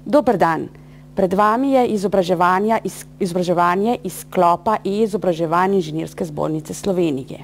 Dober dan. Pred vami je izobraževanje iz sklopa e-izobraževanje Inženirske zbornice Slovenije.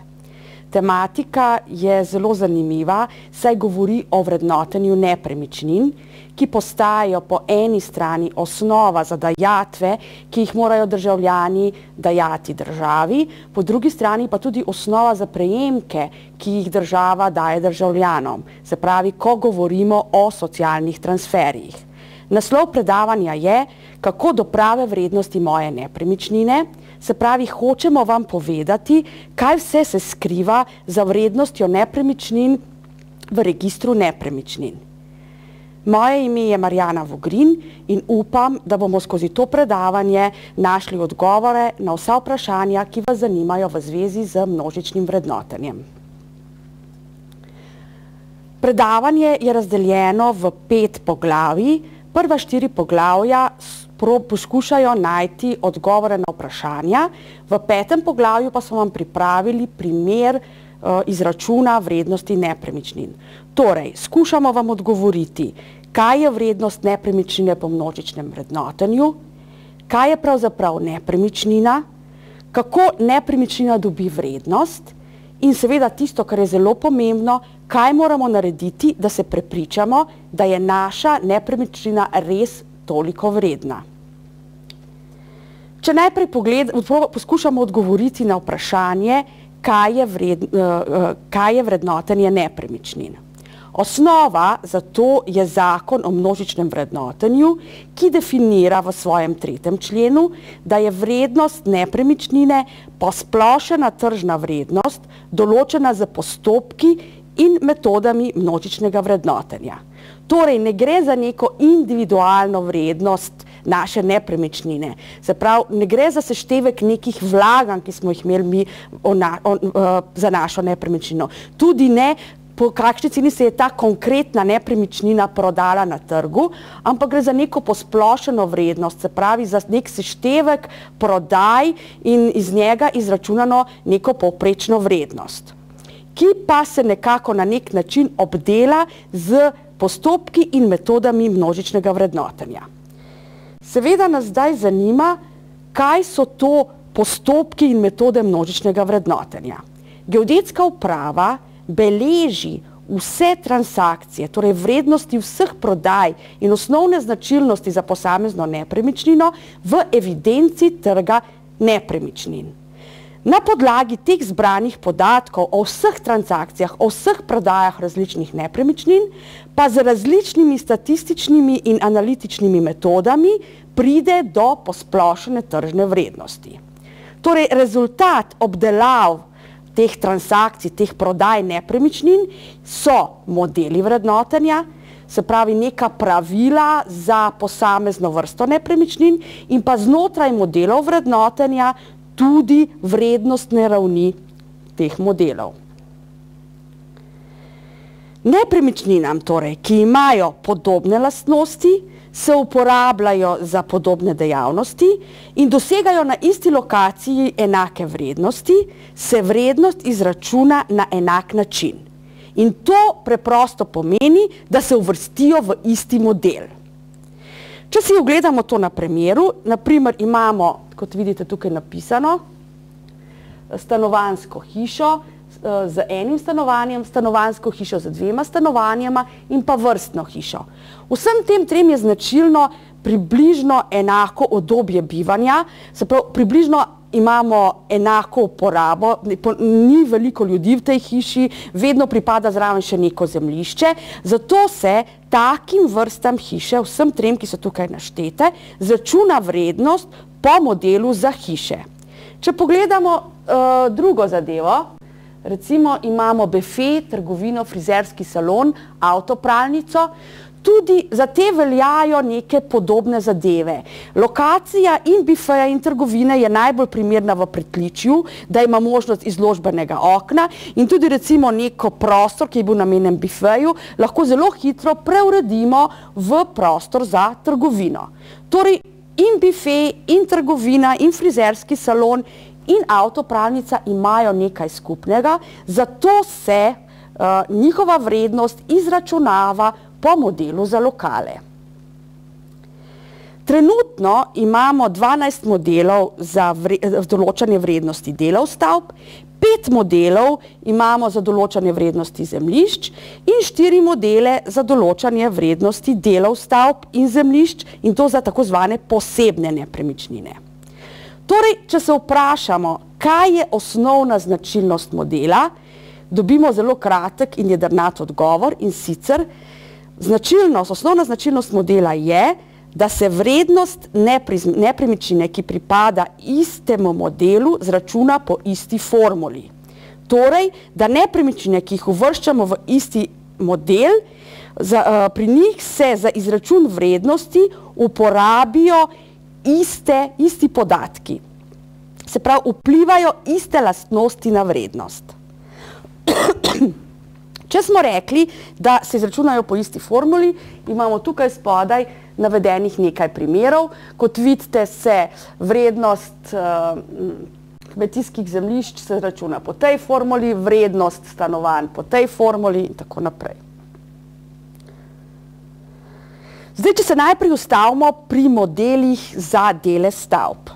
Tematika je zelo zanimiva, saj govori o vrednotenju nepremičnin, ki postajajo po eni strani osnova za dajatve, ki jih morajo državljani dajati državi, po drugi strani pa tudi osnova za prejemke, ki jih država daje državljanom, se pravi, ko govorimo o socialnih transferjih. Naslov predavanja je, kako do prave vrednosti moje nepremičnine, se pravi, hočemo vam povedati, kaj vse se skriva za vrednostjo nepremičnin v registru nepremičnin. Moje ime je Marjana Vogrin in upam, da bomo skozi to predavanje našli odgovore na vsa vprašanja, ki vas zanimajo v zvezi z množičnim vrednotenjem. Predavanje je razdeljeno v 5 poglavij. Prva 4 poglavja poskušajo najti odgovore na vprašanja, v 5. poglavju pa smo vam pripravili primer izračuna vrednosti nepremičnin. Torej, skušamo vam odgovoriti, kaj je vrednost nepremičnine po množičnem vrednotenju, kaj je pravzaprav nepremičnina, kako nepremičnina dobi vrednost in seveda tisto, kar je zelo pomembno, kaj moramo narediti, da se prepričamo, da je naša nepremičnina res toliko vredna. Če najprej poskušamo odgovoriti na vprašanje, kaj je vrednotenje nepremičnin. Osnova za to je zakon o množičnem vrednotenju, ki definira v svojem 3. členu, da je vrednost nepremičnine posplošena tržna vrednost, določena z postopki in metodami množičnega vrednotenja. Torej, ne gre za neko individualno vrednost naše nepremičnine. Se pravi, ne gre za seštevek nekih vlaganj, ki smo jih imeli mi za našo nepremičnino. Tudi ne, po kakšni ceni se je ta konkretna nepremičnina prodala na trgu, ampak gre za neko posplošeno vrednost, se pravi za nek seštevek prodaj in iz njega izračunano neko povprečno vrednost, ki pa se nekako na nek način obdela z postopki in metodami množičnega vrednotenja. Seveda nas zdaj zanima, kaj so to postopki in metode množičnega vrednotenja. Geodetska uprava beleži vse transakcije, torej vrednosti vseh prodaj in osnovne značilnosti za posamezno nepremičnino v evidenci trga nepremičnin. Na podlagi teh zbranih podatkov o vseh transakcijah, o vseh prodajah različnih nepremičnin, pa z različnimi statističnimi in analitičnimi metodami pride do posplošene tržne vrednosti. Torej, rezultat obdelav teh transakcij, teh prodaj nepremičnin so modeli vrednotenja, se pravi neka pravila za posamezno vrsto nepremičnin in pa znotraj modelov vrednotenja tudi vrednostne ravni teh modelov. Nepremičninam, torej, ki imajo podobne lastnosti, se uporabljajo za podobne dejavnosti in dosegajo na isti lokaciji enake vrednosti, se vrednost izračuna na enak način. In to preprosto pomeni, da se uvrstijo v isti model. Če si ogledamo to na primeru, naprimer imamo, kot vidite tukaj napisano, stanovanjsko hišo z enim stanovanjem, stanovanjsko hišo z 2 stanovanjama in pa vrstno hišo. Vsem tem 3 je značilno približno enako obdobje bivanja, se pravi, približno imamo enako uporabo, ni veliko ljudi v tej hiši, vedno pripada zraven še neko zemljišče, zato se takim vrstam hiše, vsem 3, ki so tukaj naštete, izračuna vrednost po modelu za hiše. Če pogledamo drugo zadevo, recimo imamo bife, trgovino, frizerski salon, avtopralnico, tudi za te veljajo neke podobne zadeve. Lokacija in bifeja in trgovine je najbolj primerna v pritličju, da ima možnost izložbenega okna in tudi recimo neko prostor, ki je bil namenjen bifeju, lahko zelo hitro preuredimo v prostor za trgovino. Torej, in bife, in trgovina, in frizerski salon, in avtopralnica imajo nekaj skupnega, zato se njihova vrednost izračunava po modelu za lokale. Trenutno imamo 12 modelov za določanje vrednosti delov stavb, 5 modelov imamo za določanje vrednosti zemljišč in 4 modele za določanje vrednosti delov stavb in zemljišč, in to za tako zvane posebne nepremičnine. Torej, če se vprašamo, kaj je osnovna značilnost modela, dobimo zelo kratek in jedrnat odgovor, in sicer osnovna značilnost modela je, da se vrednost nepremičnine, ki pripada istemu modelu, zračuna po isti formuli. Torej, da nepremičnine, ki jih uvrščamo v isti model, pri njih se za izračun vrednosti uporabijo isti podatki. Se pravi, vplivajo iste lastnosti na vrednost. Če smo rekli, da se izračunajo po isti formuli, imamo tukaj spodaj navedenih nekaj primerov. Kot vidite, se vrednost kmetijskih zemljišč se računa po tej formuli, vrednost stanovanj po tej formuli in tako naprej. Zdaj, če se najprej ustavimo pri modelih za dele stavb.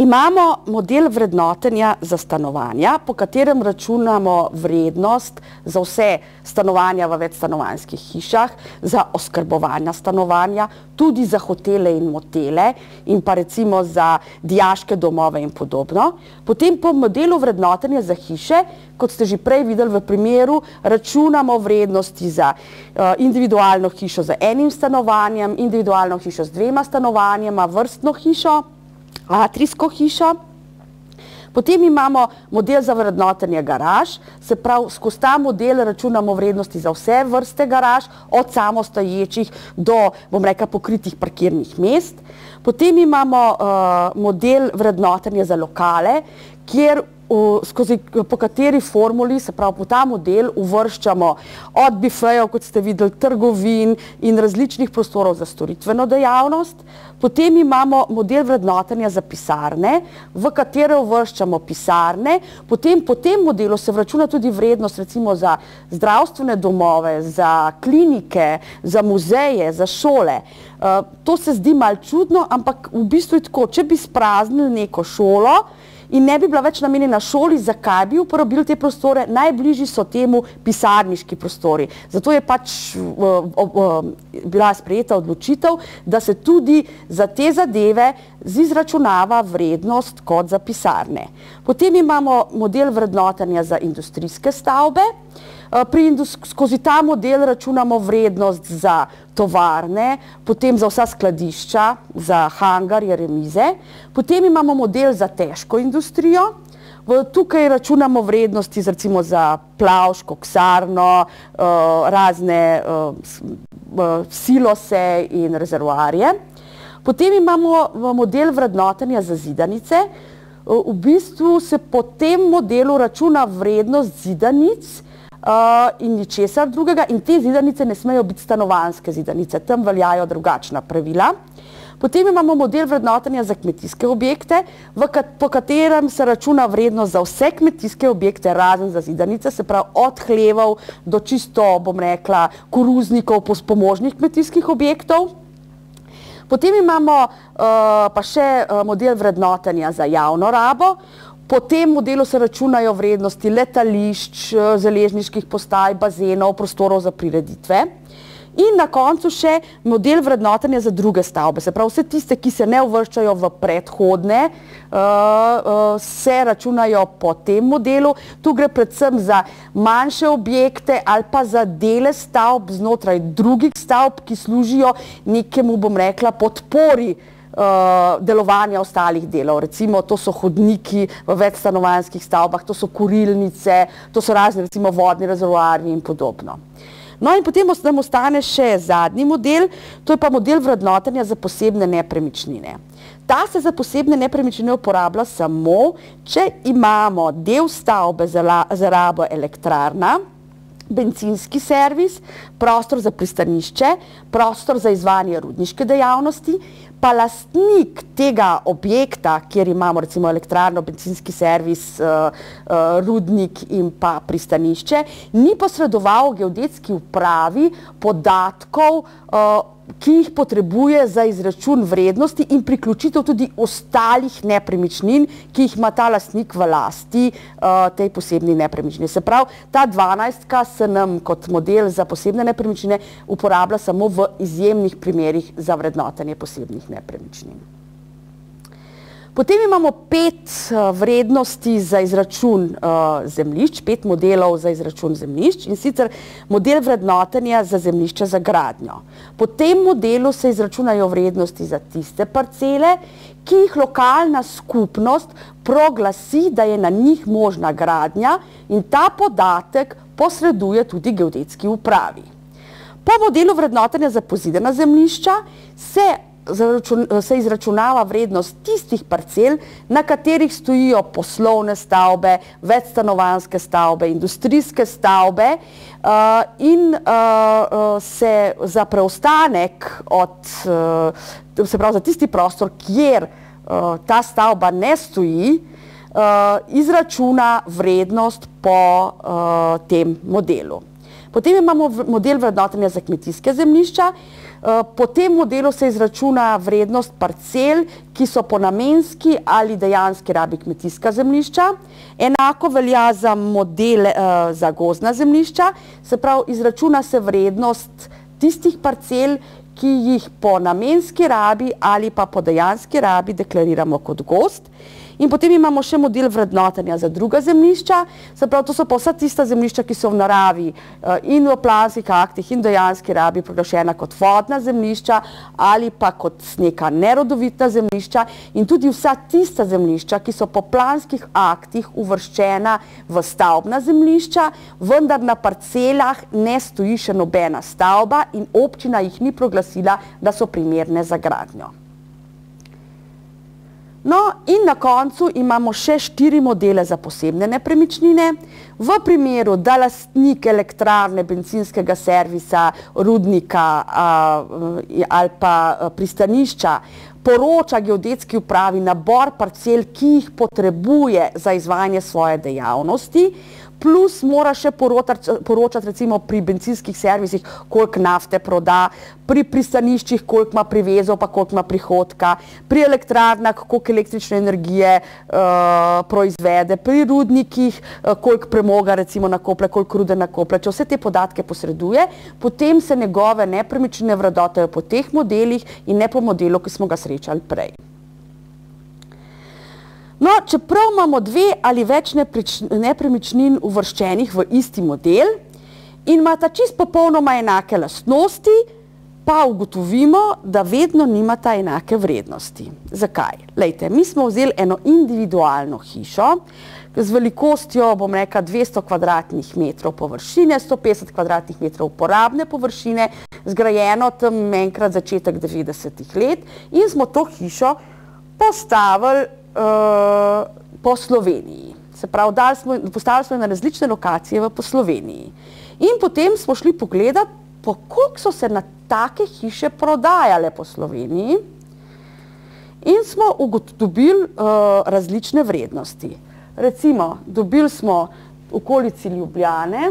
Imamo model vrednotenja za stanovanja, po katerem računamo vrednost za vse stanovanja v večstanovanjskih hišah, za oskrbovanja stanovanja, tudi za hotele in motele in pa recimo za dijaške domove in podobno. Potem po modelu vrednotenja za hiše, kot ste že prej videli v primeru, računamo vrednosti za individualno hišo z enim stanovanjem, individualno hišo z 2 stanovanjema, vrstno hišo, atrijsko hišo. Potem imamo model za vrednotenje garaž, se pravi, skozi ta model računamo vrednosti za vse vrste garaž, od samostoječih do, bom rekla, pokritih parkirnih mest. Potem imamo model vrednotenja za lokale, po kateri formuli, se pravi, po ta model uvrščamo od bifejev, kot ste videli, trgovin in različnih prostorov za storitveno dejavnost. Potem imamo model vrednotenja za pisarne, v katere uvrščamo pisarne. Potem po tem modelu se vračuna tudi vrednost recimo za zdravstvene domove, za klinike, za muzeje, za šole. To se zdi malo čudno, ampak v bistvu je tako, če bi spraznili neko šolo in ne bi bila več namenjena šoli, zakaj bi uporabili te prostore? Najbližji so temu pisarniški prostori. Zato je pač bila sprejeta odločitev, da se tudi za te zadeve izračunava vrednost kot za pisarne. Potem imamo model vrednotenja za industrijske stavbe. Skozi ta model računamo vrednost za tovarne, potem za vsa skladišča, za hangarje, remize. Potem imamo model za težko industrijo. Tukaj računamo vrednosti recimo za plavš, koksarno, razne silose in rezervoarje. Potem imamo model vrednotenja za zidanice. V bistvu se po tem modelu računa vrednost zidanic in ničesar drugega, in te zidanice ne smejo biti stanovanjske zidanice, tam veljajo drugačna pravila. Potem imamo model vrednotenja za kmetijske objekte, po katerem se računa vrednost za vse kmetijske objekte, razen za zidanice, se pravi od hlevov do čisto, bom rekla, koruznikov, pomožnih kmetijskih objektov. Potem imamo pa še model vrednotenja za javno rabo. Po tem modelu se računajo vrednosti letališč, železniških postaj, bazenov, prostorov za prireditve. In na koncu še model vrednotenja za druge stavbe. Se pravi, vse tiste, ki se ne uvrščajo v predhodne, se računajo po tem modelu. Tu gre predvsem za manjše objekte ali pa za dele stavb znotraj drugih stavb, ki služijo nekemu, bom rekla, podpori delovanja ostalih delov. Recimo, to so hodniki v večstanovanjskih stavbah, to so kurilnice, to so razne, recimo, vodni rezervoarji in podobno. No in potem nam ostane še zadnji model, to je pa model vrednotenja za posebne nepremičnine. Ta se za posebne nepremičnine uporablja samo, če imamo del stavbe za rabo elektrarna, bencinski servis, prostor za pristanišče, prostor za izvajanje rudniške dejavnosti, pa lastnik tega objekta, kjer imamo recimo elektrarno, bencinski servis, rudnik in pa pristanišče, ni posredoval geodetski upravi podatkov, ki jih potrebuje za izračun vrednosti in priključitev tudi ostalih nepremičnin, ki jih ima ta lastnik v lasti tej posebni nepremičnini. Se pravi, ta 12-ka se nam kot model za posebne nepremičnine uporablja samo v izjemnih primerih za vrednotenje posebnih nepremičnin. Potem imamo 5 vrednosti za izračun zemljišč, 5 modelov za izračun zemljišč, in sicer model vrednotenja za zemljišče za gradnjo. Po tem modelu se izračunajo vrednosti za tiste parcele, ki jih lokalna skupnost proglasi, da je na njih možna gradnja, in ta podatek posreduje tudi geodetski upravi. Po modelu vrednotenja za pozidana zemljišča se izračunava vrednost tistih parcel, na katerih stojijo poslovne stavbe, večstanovanjske stavbe, industrijske stavbe, in se za preostanek se pravi za tisti prostor, kjer ta stavba ne stoji, izračuna vrednost po tem modelu. Potem imamo model vrednotenja za kmetijske zemljišča. Po tem modelu se izračuna vrednost parcel, ki so po namenski ali dejanski rabi kmetijska zemljišča. Enako velja za model za gozdna zemljišča, se pravi, izračuna se vrednost tistih parcel, ki jih po namenski rabi ali pa po dejanski rabi deklariramo kot gozd. In potem imamo še model vrednotenja za druga zemljišča, se pravi, to so pa vsa tista zemljišča, ki so v naravi in v planskih aktih in dejanski rabi proglašena kot vodna zemljišča ali pa kot neka nerodovitna zemljišča, in tudi vsa tista zemljišča, ki so po planskih aktih uvrščena v stavbna zemljišča, vendar na parcelah ne stoji še nobena stavba in občina jih ni proglasila, da so primerne za gradnjo. No, in na koncu imamo še 4 modele za posebne nepremičnine. V primeru, da lastnik elektrarne, bencinskega servisa, rudnika ali pa pristanišča poroča geodetski upravi nabor parcel, ki jih potrebuje za izvajanje svoje dejavnosti, plus mora še poročati recimo pri bencinskih servisih, koliko nafte proda, pri pristaniščih, koliko ima privezov, pa koliko ima prihodka, pri elektrarnah, koliko električne energije proizvede, pri rudnikih, koliko premoga recimo nakoplje, koliko rude nakoplje. Če vse te podatke posreduje, potem se njegove nepremičnine vrednotejo po teh modelih in ne po modelu, ki smo ga srečali prej. No, čeprav imamo 2 ali več nepremičnin uvrščenih v isti model in imata čisto popolnoma enake lastnosti, pa ugotovimo, da vedno nimata enake vrednosti. Zakaj? Glejte, mi smo vzeli eno individualno hišo z velikostjo, bom rekla, 200 kvadratnih metrov površine, 150 kvadratnih metrov uporabne površine, zgrajeno tam enkrat začetek 90-ih let, in smo to hišo postavili po Sloveniji. Se pravi, postavili smo na različne lokacije po Sloveniji. In potem smo šli pogledati, po koliko so se na take hiše prodajale po Sloveniji, in smo dobili različne vrednosti. Recimo, dobili smo v okolici Ljubljane,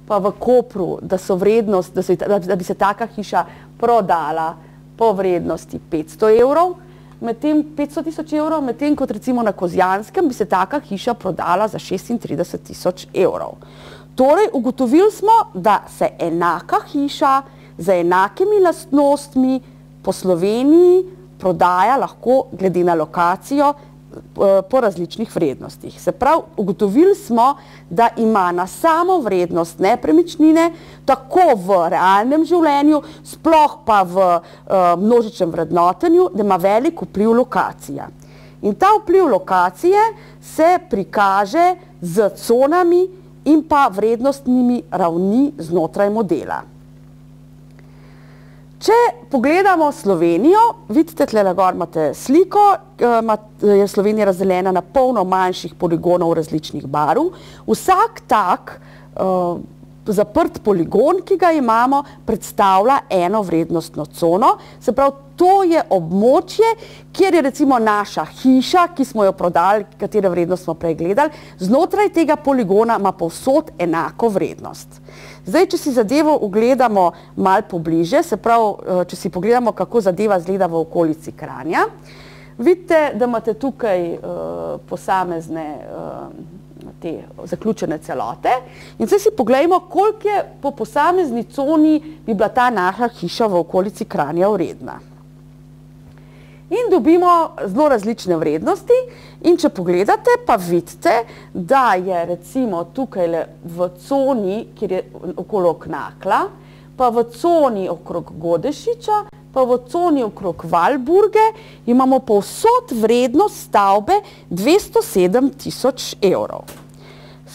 pa v Kopru, da bi se taka hiša prodala po vrednosti 500 evrov, 500 tisoč evrov, medtem kot recimo na Kozjanskem bi se taka hiša prodala za 36 tisoč evrov. Torej, ugotovili smo, da se enaka hiša z enakimi lastnostmi po Sloveniji prodaja lahko glede na lokacijo po različnih vrednostih. Se pravi, ugotovili smo, da ima na samo vrednost nepremičnine tako v realnem življenju, sploh pa v množičnem vrednotenju, da ima velik vpliv lokacija. In ta vpliv lokacije se prikaže z conami in pa vrednostnimi ravni znotraj modela. Če pogledamo Slovenijo, vidite, tle gor imate sliko, je Slovenija razdeljena na polno manjših poligonov različnih barv. Vsak tak zaprt poligon, ki ga imamo, predstavlja eno vrednostno cono. Se pravi, to je območje, kjer je recimo naša hiša, ki smo jo prodali, katere vrednost smo prej gledali, znotraj tega poligona ima povsod enako vrednost. Zdaj, če si zadevo ogledamo malo pobliže, se pravi, če si pogledamo, kako zadeva izgleda v okolici Kranja, vidite, da imate tukaj posamezne te zaključene celote in zdaj si poglejmo, koliko je po posamezni coni bi bila ta naša hiša v okolici Kranja vredna. In dobimo zelo različne vrednosti in če pogledate, pa vidite, da je recimo tukaj v coni, kjer je okolo Knakla, pa v coni okrog Godešiča, pa v coni okrog Valburge imamo povsod vrednost stavbe 207 000 evrov.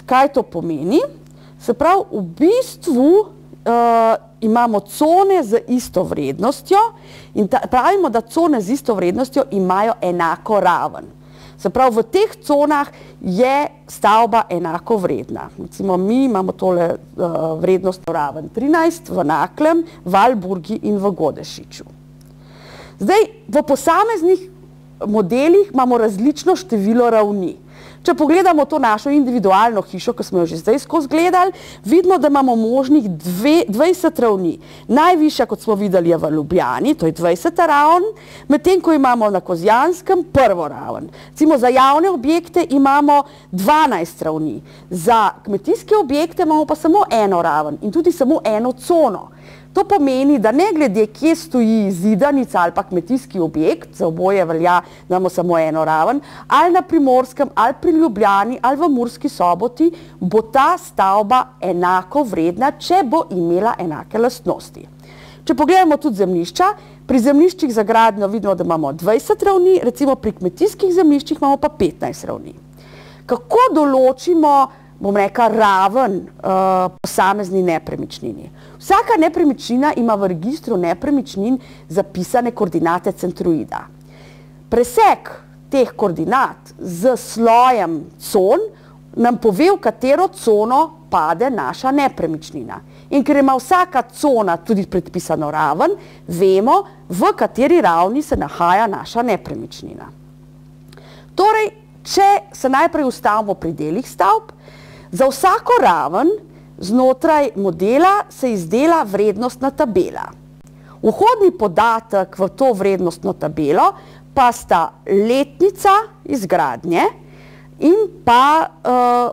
Kaj to pomeni? Se pravi, v bistvu imamo cone z isto vrednostjo in pravimo, da cone z isto vrednostjo imajo enako raven. Se pravi, v teh conah je stavba enako vredna. Recimo, mi imamo tole vrednostno raven 13 v Naklem, Valburgi in v Godešiču. Zdaj, v posameznih modelih imamo različno število ravni. Če pogledamo to našo individualno hišo, ki smo jo že zdaj skozi gledali, vidimo, da imamo možnih 20 ravni. Najvišja, kot smo videli, je v Ljubljani, to je 20. raven, medtem ko imamo na Kozjanskem prvo raven. Recimo za javne objekte imamo 12 ravni, za kmetijske objekte imamo pa samo eno raven in tudi samo eno cono. To pomeni, da ne glede, kje stoji zidanica ali pa kmetijski objekt, za oboje velja, da imamo samo eno raven, ali na Primorskem, ali pri Ljubljani, ali v Murski Soboti, bo ta stavba enako vredna, če bo imela enake lastnosti. Če pogledamo tudi zemljišča, pri zemljiščih za gradnjo vidimo, da imamo 20 ravni, recimo pri kmetijskih zemljiščih imamo pa 15 ravni. Kako določimo, bom rekla, raven posamezni nepremičnini? Vsaka nepremičnina ima v registru nepremičnin zapisane koordinate centroida. Presek teh koordinat z slojem con nam pove, v katero cono pade naša nepremičnina. In ker ima vsaka cona tudi predpisano raven, vemo, v kateri ravni se nahaja naša nepremičnina. Torej, če se najprej ustavimo pri delih stavb, za vsako raven znotraj modela se izdela vrednostna tabela. Vhodni podatek v to vrednostno tabelo pa sta letnica izgradnje in pa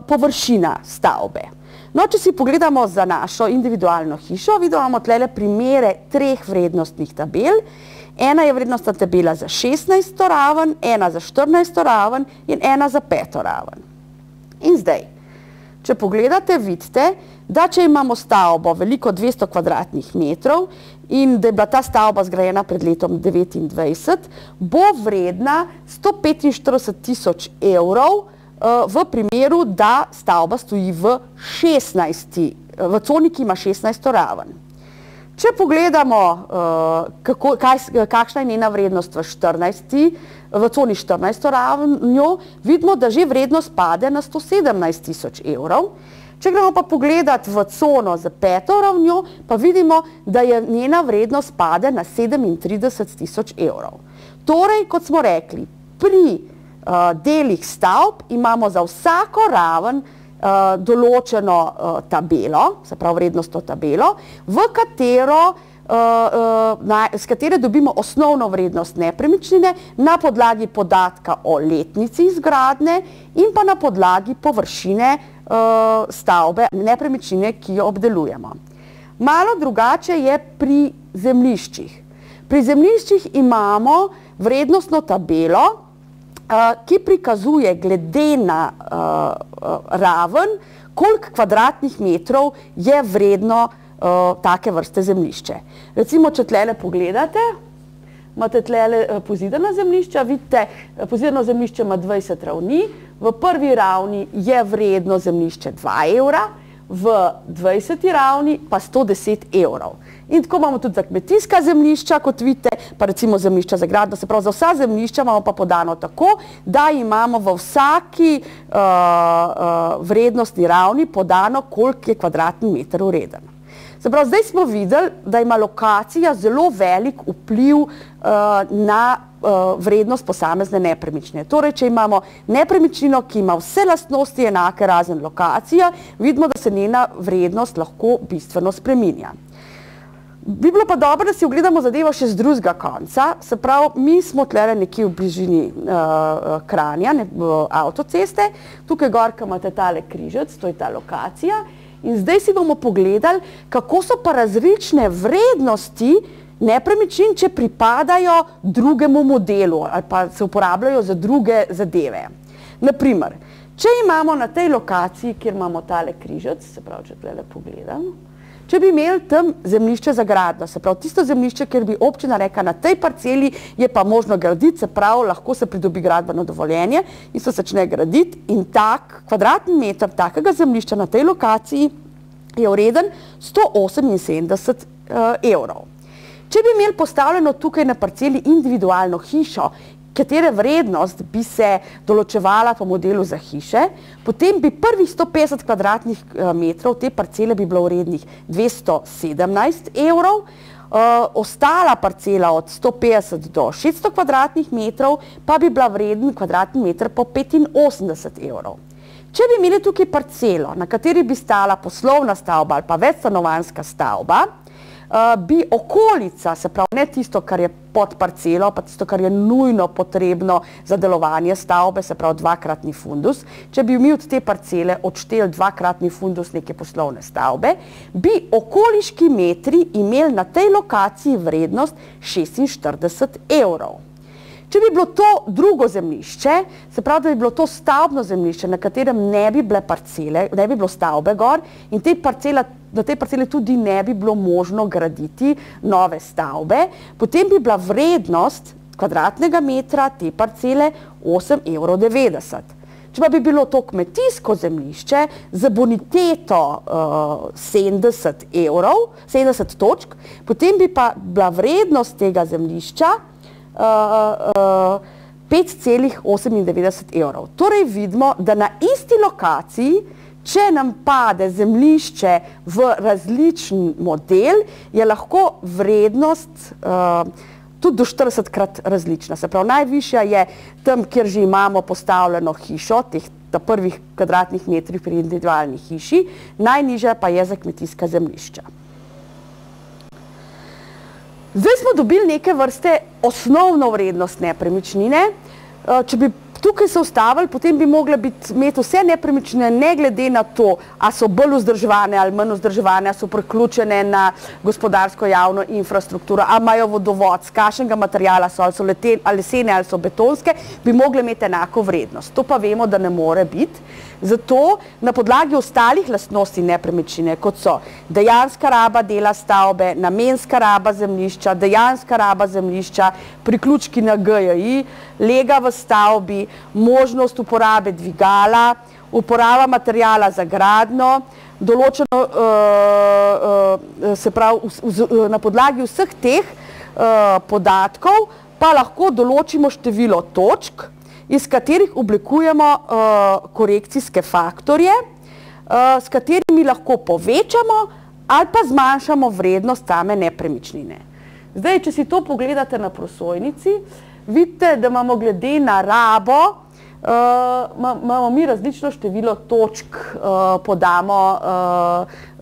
površina stavbe. No, če si pogledamo za našo individualno hišo, vidimo tlele primere 3 vrednostnih tabel. Ena je vrednostna tabela za 16. raven, ena za 14. raven in ena za 5. raven. In zdaj, če pogledate, vidite, da če imamo stavbo veliko 200 kvadratnih metrov in da je bila ta stavba zgrajena pred letom 2029, bo vredna 145 000 evrov v primeru, da stavba stoji v coni, ki ima 16. raven. Če pogledamo, kakšna je njena vrednost v coni 14. ravnjo, vidimo, da že vrednost pade na 117 000 evrov. Če gremo pa pogledati v cono za 5. ravnjo, pa vidimo, da je njena vrednost pade na 37 000 evrov. Torej, kot smo rekli, pri delih stavb imamo za vsako raven določeno tabelo, se pravi vrednostno tabelo, s katere dobimo osnovno vrednost nepremičnine na podlagi podatka o letnici izgradnje in pa na podlagi površine stavbe nepremičnine, ki jo obdelujemo. Malo drugače je pri zemljiščih. Pri zemljiščih imamo vrednostno tabelo, ki prikazuje glede na raven, koliko kvadratnih metrov je vredno take vrste zemljišče. Recimo, če tlele pogledate, imate tlele pozidana zemljišča, vidite, pozidano zemljišče ima 20 ravni, v prvi ravni je vredno zemljišče 2 evra, v 20. ravni pa 110 evrov. In tako imamo tudi za kmetijska zemljišča, kot vidite, pa recimo zemljišča za gradnjo, se pravi za vsa zemljišča imamo pa podano tako, da imamo v vsaki vrednostni ravni podano, koliko je kvadratni meter vreden. Se pravi, zdaj smo videli, da ima lokacija zelo velik vpliv na vrednost posamezne nepremičnine. Torej, če imamo nepremičnino, ki ima vse lastnosti enake razen lokacija, vidimo, da se njena vrednost lahko bistveno spreminja. Bi bilo pa dobro, da si ogledamo zadevo še z drugega konca. Se pravi, mi smo tlele nekje v bližini Kranja, avtoceste. Tukaj gorka imate tale križec, to je ta lokacija. In zdaj si bomo pogledali, kako so pa različne vrednosti nepremičnin, če pripadajo drugemu modelu ali pa se uporabljajo za druge zadeve. Naprimer, če imamo na tej lokaciji, kjer imamo tale križec, se pravi, če tlele pogledam, če bi imeli tam zemljišče za gradnjo, se pravi, tisto zemljišče, kjer bi občina rekla, na tej parceli je pa možno graditi, se pravi, lahko se pridobi gradbeno dovoljenje in se začne graditi in tak kvadratni meter takega zemljišča na tej lokaciji je vreden 178 evrov. Če bi imeli postavljeno tukaj na parceli individualno hišo, katere vrednost bi se določevala po modelu za hiše, potem bi prvih 150 kvadratnih metrov te parcele bi bilo vrednih 217 evrov, ostala parcela od 150 do 600 kvadratnih metrov pa bi bila vreden kvadratni meter po 85 evrov. Če bi imeli tukaj parcelo, na kateri bi stala poslovna stavba ali pa večstanovanjska stavba, bi okolica, se pravi ne tisto, kar je pod parcelo, pa tisto, kar je nujno potrebno za delovanje stavbe, se pravi dvakratni fundus, če bi mi od te parcele odšteli dvakratni fundus neke poslovne stavbe, bi okoliški metri imeli na tej lokaciji vrednost 46 evrov. Če bi bilo to drugo zemljišče, se pravi, da bi bilo to stavbno zemljišče, na katerem ne bi bile parcele, ne bi bilo stavbe gor in na tej parceli tudi ne bi bilo možno graditi nove stavbe, potem bi bila vrednost kvadratnega metra te parcele 8,90 evrov. Če pa bi bilo to kmetijsko zemljišče z boniteto 70 evrov, 70 točk, potem bi pa bila vrednost tega zemljišča 5,98 evrov. Torej vidimo, da na isti lokaciji, če nam pade zemljišče v različen model, je lahko vrednost tudi do 40-krat različna. Se pravi, najvišja je tam, kjer že imamo postavljeno hišo, teh prvih kvadratnih metrih pri individualni hiši, najnižja pa je za kmetijska zemljišča. Zdaj smo dobili neke vrste osnovno vrednost nepremičnine. Če bi tukaj se ustavili, potem bi mogle imeti vse nepremičnine, ne glede na to, a so bolj vzdrževane ali manj vzdrževane, a so priključene na gospodarsko javno infrastrukturo, a imajo vodovod, z kakšnega materiala so, ali so lesene ali so betonske, bi mogle imeti enako vrednost. To pa vemo, da ne more biti. Zato na podlagi ostalih lastnosti nepremičnine, kot so dejanska raba dela stavbe, namenska raba zemljišča, dejanska raba zemljišča, priključki na GJI, lega v stavbi, možnost uporabe dvigala, uporaba materijala za gradnjo, določeno, se pravi, na podlagi vseh teh podatkov pa lahko določimo število točk, iz katerih oblikujemo korekcijske faktorje, s katerimi lahko povečamo ali pa zmanjšamo vrednost same nepremičnine. Zdaj, če si to pogledate na prosojnici, vidite, da imamo glede na rabo, imamo mi različno število točk, podamo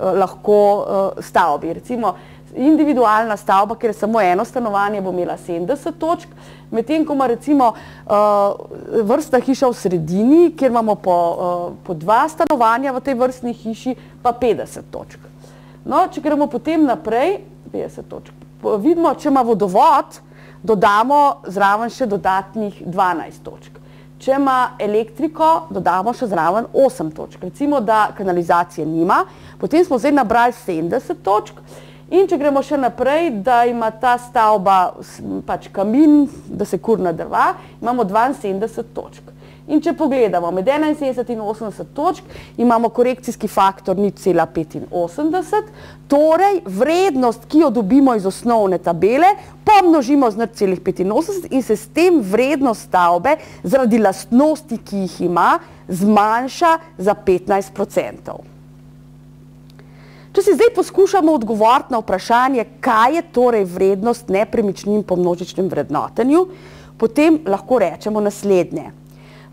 lahko stavbi. Recimo, individualna stavba, kjer je samo eno stanovanje, bo imela 70 točk, medtem ko ima recimo vrstna hiša v sredini, kjer imamo po 2 stanovanja v tej vrstni hiši, pa 50 točk. No, če gremo potem naprej, 50 točk. Vidimo, če ima vodovod, dodamo zraven še dodatnih 12 točk. Če ima elektriko, dodamo še zraven 8 točk. Recimo, da kanalizacije nima, potem smo zdaj nabrali 70 točk. In če gremo še naprej, da ima ta stavba pač kamin, da se kurna drva, imamo 72 točk. In če pogledamo, med 71 in 80 točk imamo korekcijski faktor 0,85, torej vrednost, ki jo dobimo iz osnovne tabele, pomnožimo z 0,85 in se s tem vrednost stavbe zaradi lastnosti, ki jih ima, zmanjša za 15%. Če si zdaj poskušamo odgovoriti na vprašanje, kaj je torej vrednost nepremičnin po množičnem vrednotenju, potem lahko rečemo naslednje.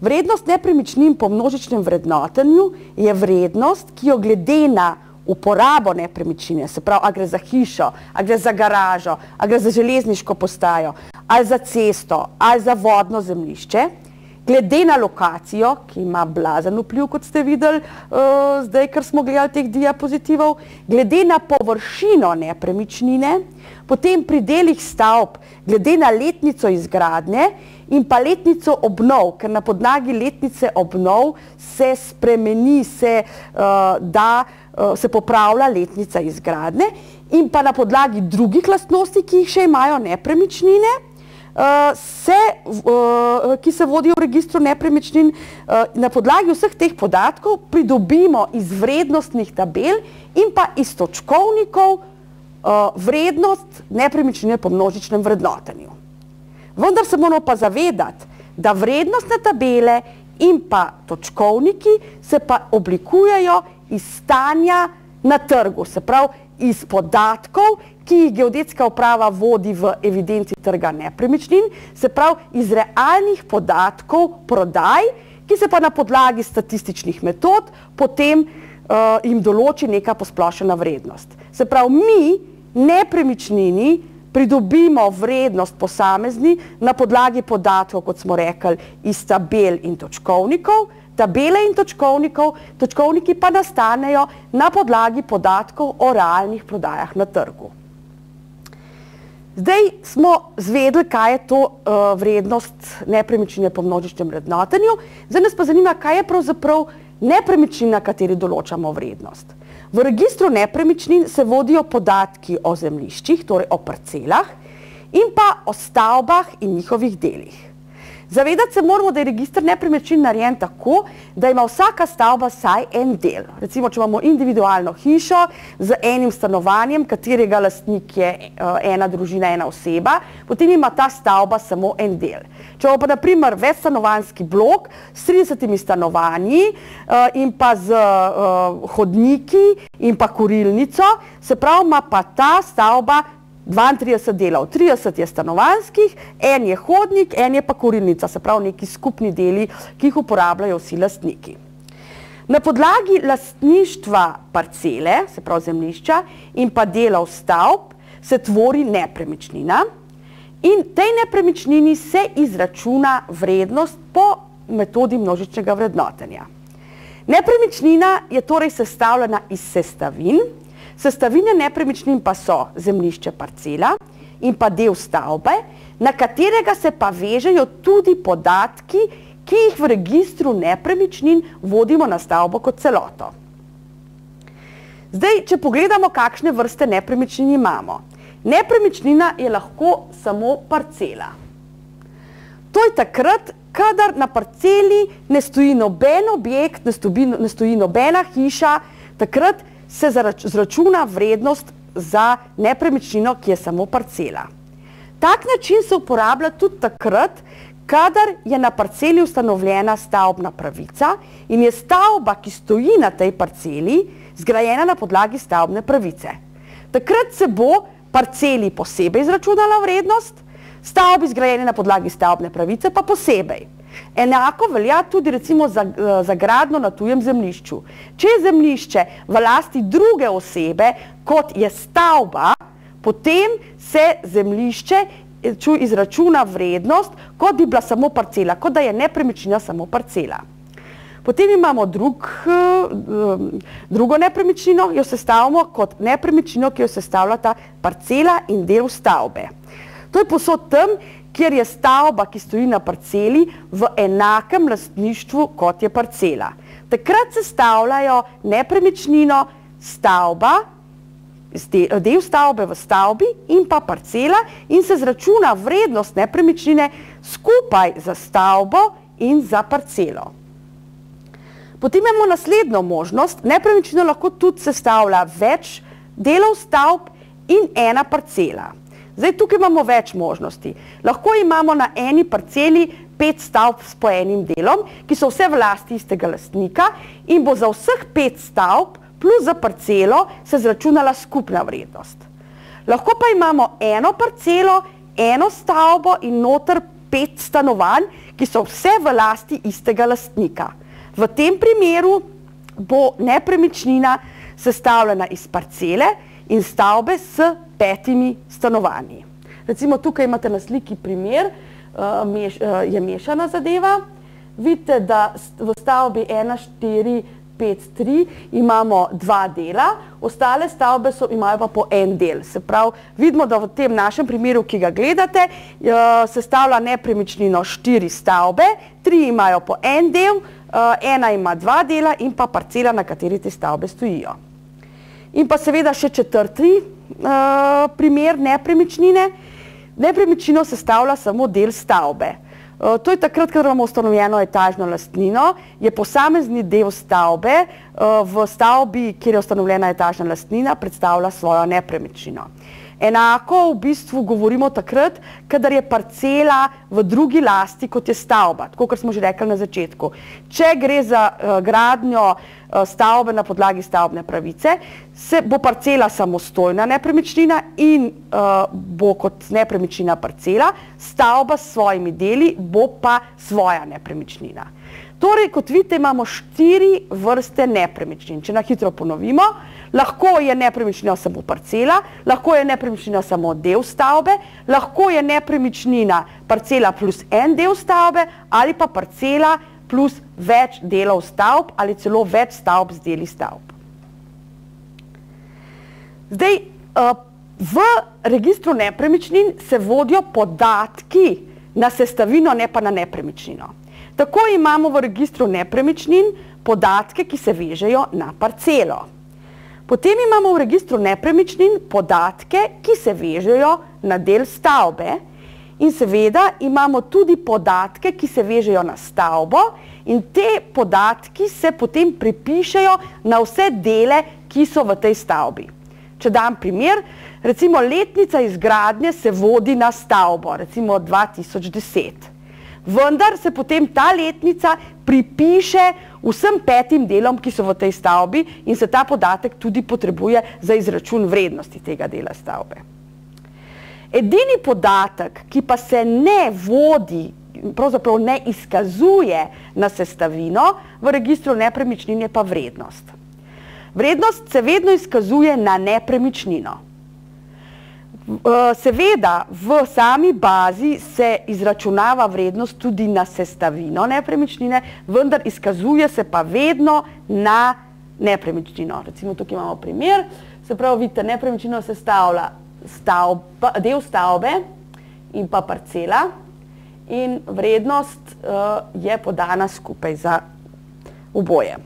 Vrednost nepremičnin po množičnem vrednotenju je vrednost, ki jo glede na uporabo nepremičnine, se pravi, a gre za hišo, a gre za garažo, a gre za železniško postajo, ali za cesto, ali za vodno zemljišče, glede na lokacijo, ki ima blazen vpliv, kot ste videli zdaj, ker smo gledali teh diapozitivov, glede na površino nepremičnine, potem pri delih stavb, glede na letnico izgradnje in pa letnico obnov, ker na podlagi letnice obnov se spremeni, se popravlja letnica izgradnje in pa na podlagi drugih lastnosti, ki jih še imajo nepremičnine, ki se vodijo v registru nepremičnin, na podlagi vseh teh podatkov pridobimo iz vrednostnih tabel in pa iz točkovnikov vrednost nepremičnine po množičnem vrednotenju. Vendar se moramo pa zavedati, da vrednostne tabele in pa točkovniki se pa oblikujejo iz stanja na trgu, se pravi iz podatkov, ki jih Geodetska uprava vodi v evidenci trga nepremičnin, se pravi iz realnih podatkov prodaj, ki se pa na podlagi statističnih metod potem jim določi neka posplošena vrednost. Se pravi, mi nepremičnini pridobimo vrednost posamezni na podlagi podatkov, kot smo rekli, iz tabel in točkovnikov, tabele in točkovniki pa nastanejo na podlagi podatkov o realnih prodajah na trgu. Zdaj smo zvedeli, kaj je to vrednost nepremičnine po množičnem vrednotenju, zdaj nas pa zanima, kaj je pravzaprav nepremičnina, kateri določamo vrednost. V registru nepremičnin se vodijo podatki o zemljiščih, torej o parcelah, in pa o stavbah in njihovih delih. Zavedati se moramo, da je register nepremičnin narejen tako, da ima vsaka stavba vsaj en del. Recimo, če imamo individualno hišo z enim stanovanjem, katerega lastnik je ena družina, ena oseba, potem ima ta stavba samo en del. Če imamo pa na primer večstanovanjski blok s 30 stanovanji in pa z hodniki in pa kurilnico, se pravi, ima pa ta stavba 32 delov, 30 je stanovanjskih, en je hodnik, en je pa kurilnica, se pravi neki skupni deli, ki jih uporabljajo vsi lastniki. Na podlagi lastništva parcele, se pravi zemljišča, in pa delov stavb se tvori nepremičnina in tej nepremičnini se izračuna vrednost po metodi množičnega vrednotenja. Nepremičnina je torej sestavljena iz sestavin. Sestavine nepremičnin pa so zemljišče parcela in pa del stavbe, na katerega se pa vežejo tudi podatki, ki jih v registru nepremičnin vodimo na stavbo kot celoto. Zdaj, če pogledamo, kakšne vrste nepremičnin imamo. Nepremičnina je lahko samo parcela. To je takrat, kadar na parceli ne stoji noben objekt, ne stoji nobena hiša, takrat se zračuna vrednost za nepremičnino, ki je samo parcela. Tak način se uporablja tudi takrat, kadar je na parceli ustanovljena stavbna pravica in je stavba, ki stoji na tej parceli, zgrajena na podlagi stavbne pravice. Takrat se bo parceli posebej izračunala vrednost, stavbi zgrajene na podlagi stavbne pravice pa posebej. Enako velja tudi recimo za gradnjo na tujem zemljišču. Če je zemljišče v lasti druge osebe, kot je stavba, potem se zemljišče izračuna vrednost, kot bi bila samo parcela, kot da je nepremičnina samo parcela. Potem imamo drugo nepremičnino, jo sestavimo kot nepremičnino, ki jo sestavljata parcela in del stavbe. To je povsod tam, kjer je stavba, ki stoji na parceli, v enakem lastništvu, kot je parcela. Takrat sestavljajo nepremičnino stavba, del stavbe v stavbi in pa parcela in se zračuna vrednost nepremičnine skupaj za stavbo in za parcelo. Potem imamo naslednjo možnost, nepremičnino lahko tudi sestavlja več delov stavb in ena parcela. Zdaj, tukaj imamo več možnosti. Lahko imamo na eni parceli 5 stavb s po enim delom, ki so vse v lasti istega lastnika in bo za vseh 5 stavb plus za parcelo se zračunala skupna vrednost. Lahko pa imamo eno parcelo, eno stavbo in noter 5 stanovanj, ki so vse v lasti istega lastnika. V tem primeru bo nepremičnina sestavljena iz parcele in stavbe s 5 stanovanji. Recimo tukaj imate na sliki primer, je mešana zadeva. Vidite, da v stavbi 1, 4, 5, 3 imamo 2 dela, ostale stavbe imajo pa po en del. Se pravi, vidimo, da v tem našem primeru, ki ga gledate, sestavlja nepremičnino 4 stavbe, 3 imajo po en del, ena ima 2 dela in pa parcela, na kateri te stavbe stojijo. In pa seveda še četrti primer nepremičnine. Nepremičnino sestavlja samo del stavbe. To je takrat, kadar imamo ustanovljeno etažno lastnino, je posamezni del stavbe v stavbi, kjer je ustanovljena etažna lastnina, predstavlja svojo nepremičnino. Enako v bistvu govorimo takrat, kadar je parcela v drugi lasti, kot je stavba, tako kot smo že rekli na začetku. Če gre za gradnjo stavbe na podlagi stavbne pravice, bo parcela samostojna nepremičnina in bo kot nepremičnina parcela, stavba s svojimi deli bo pa svoja nepremičnina. Torej, kot vidite, imamo 4 vrste nepremičnin. Če na hitro ponovimo, lahko je nepremičnina samo parcela, lahko je nepremičnina samo del stavbe, lahko je nepremičnina parcela plus en del stavbe ali pa parcela plus več delov stavb ali celo več stavb z deli stavb. Zdaj, v registru nepremičnin se vodijo podatki na sestavino, ne pa na nepremičnino. Tako imamo v registru nepremičnin podatke, ki se vežejo na parcelo. Potem imamo v registru nepremičnin podatke, ki se vežejo na del stavbe in seveda imamo tudi podatke, ki se vežejo na stavbo in te podatki se potem pripišejo na vse dele, ki so v tej stavbi. Če dam primer, recimo letnica izgradnje se vodi na stavbo, recimo 2010. Vendar se potem ta letnica pripiše vsem 5 delom, ki so v tej stavbi in se ta podatek tudi potrebuje za izračun vrednosti tega dela stavbe. Edini podatek, ki pa se ne vodi, pravzaprav ne izkazuje na sestavino, v registru nepremičnin je pa vrednost. Vrednost se vedno izkazuje na nepremičnino. Seveda, v sami bazi se izračunava vrednost tudi na sestavino nepremičnine, vendar izkazuje se pa vedno na nepremičnino. Recimo tukaj imamo primer, se pravi, vidite, nepremičnino sestavlja del stavbe in pa parcela in vrednost je podana skupaj za oboje.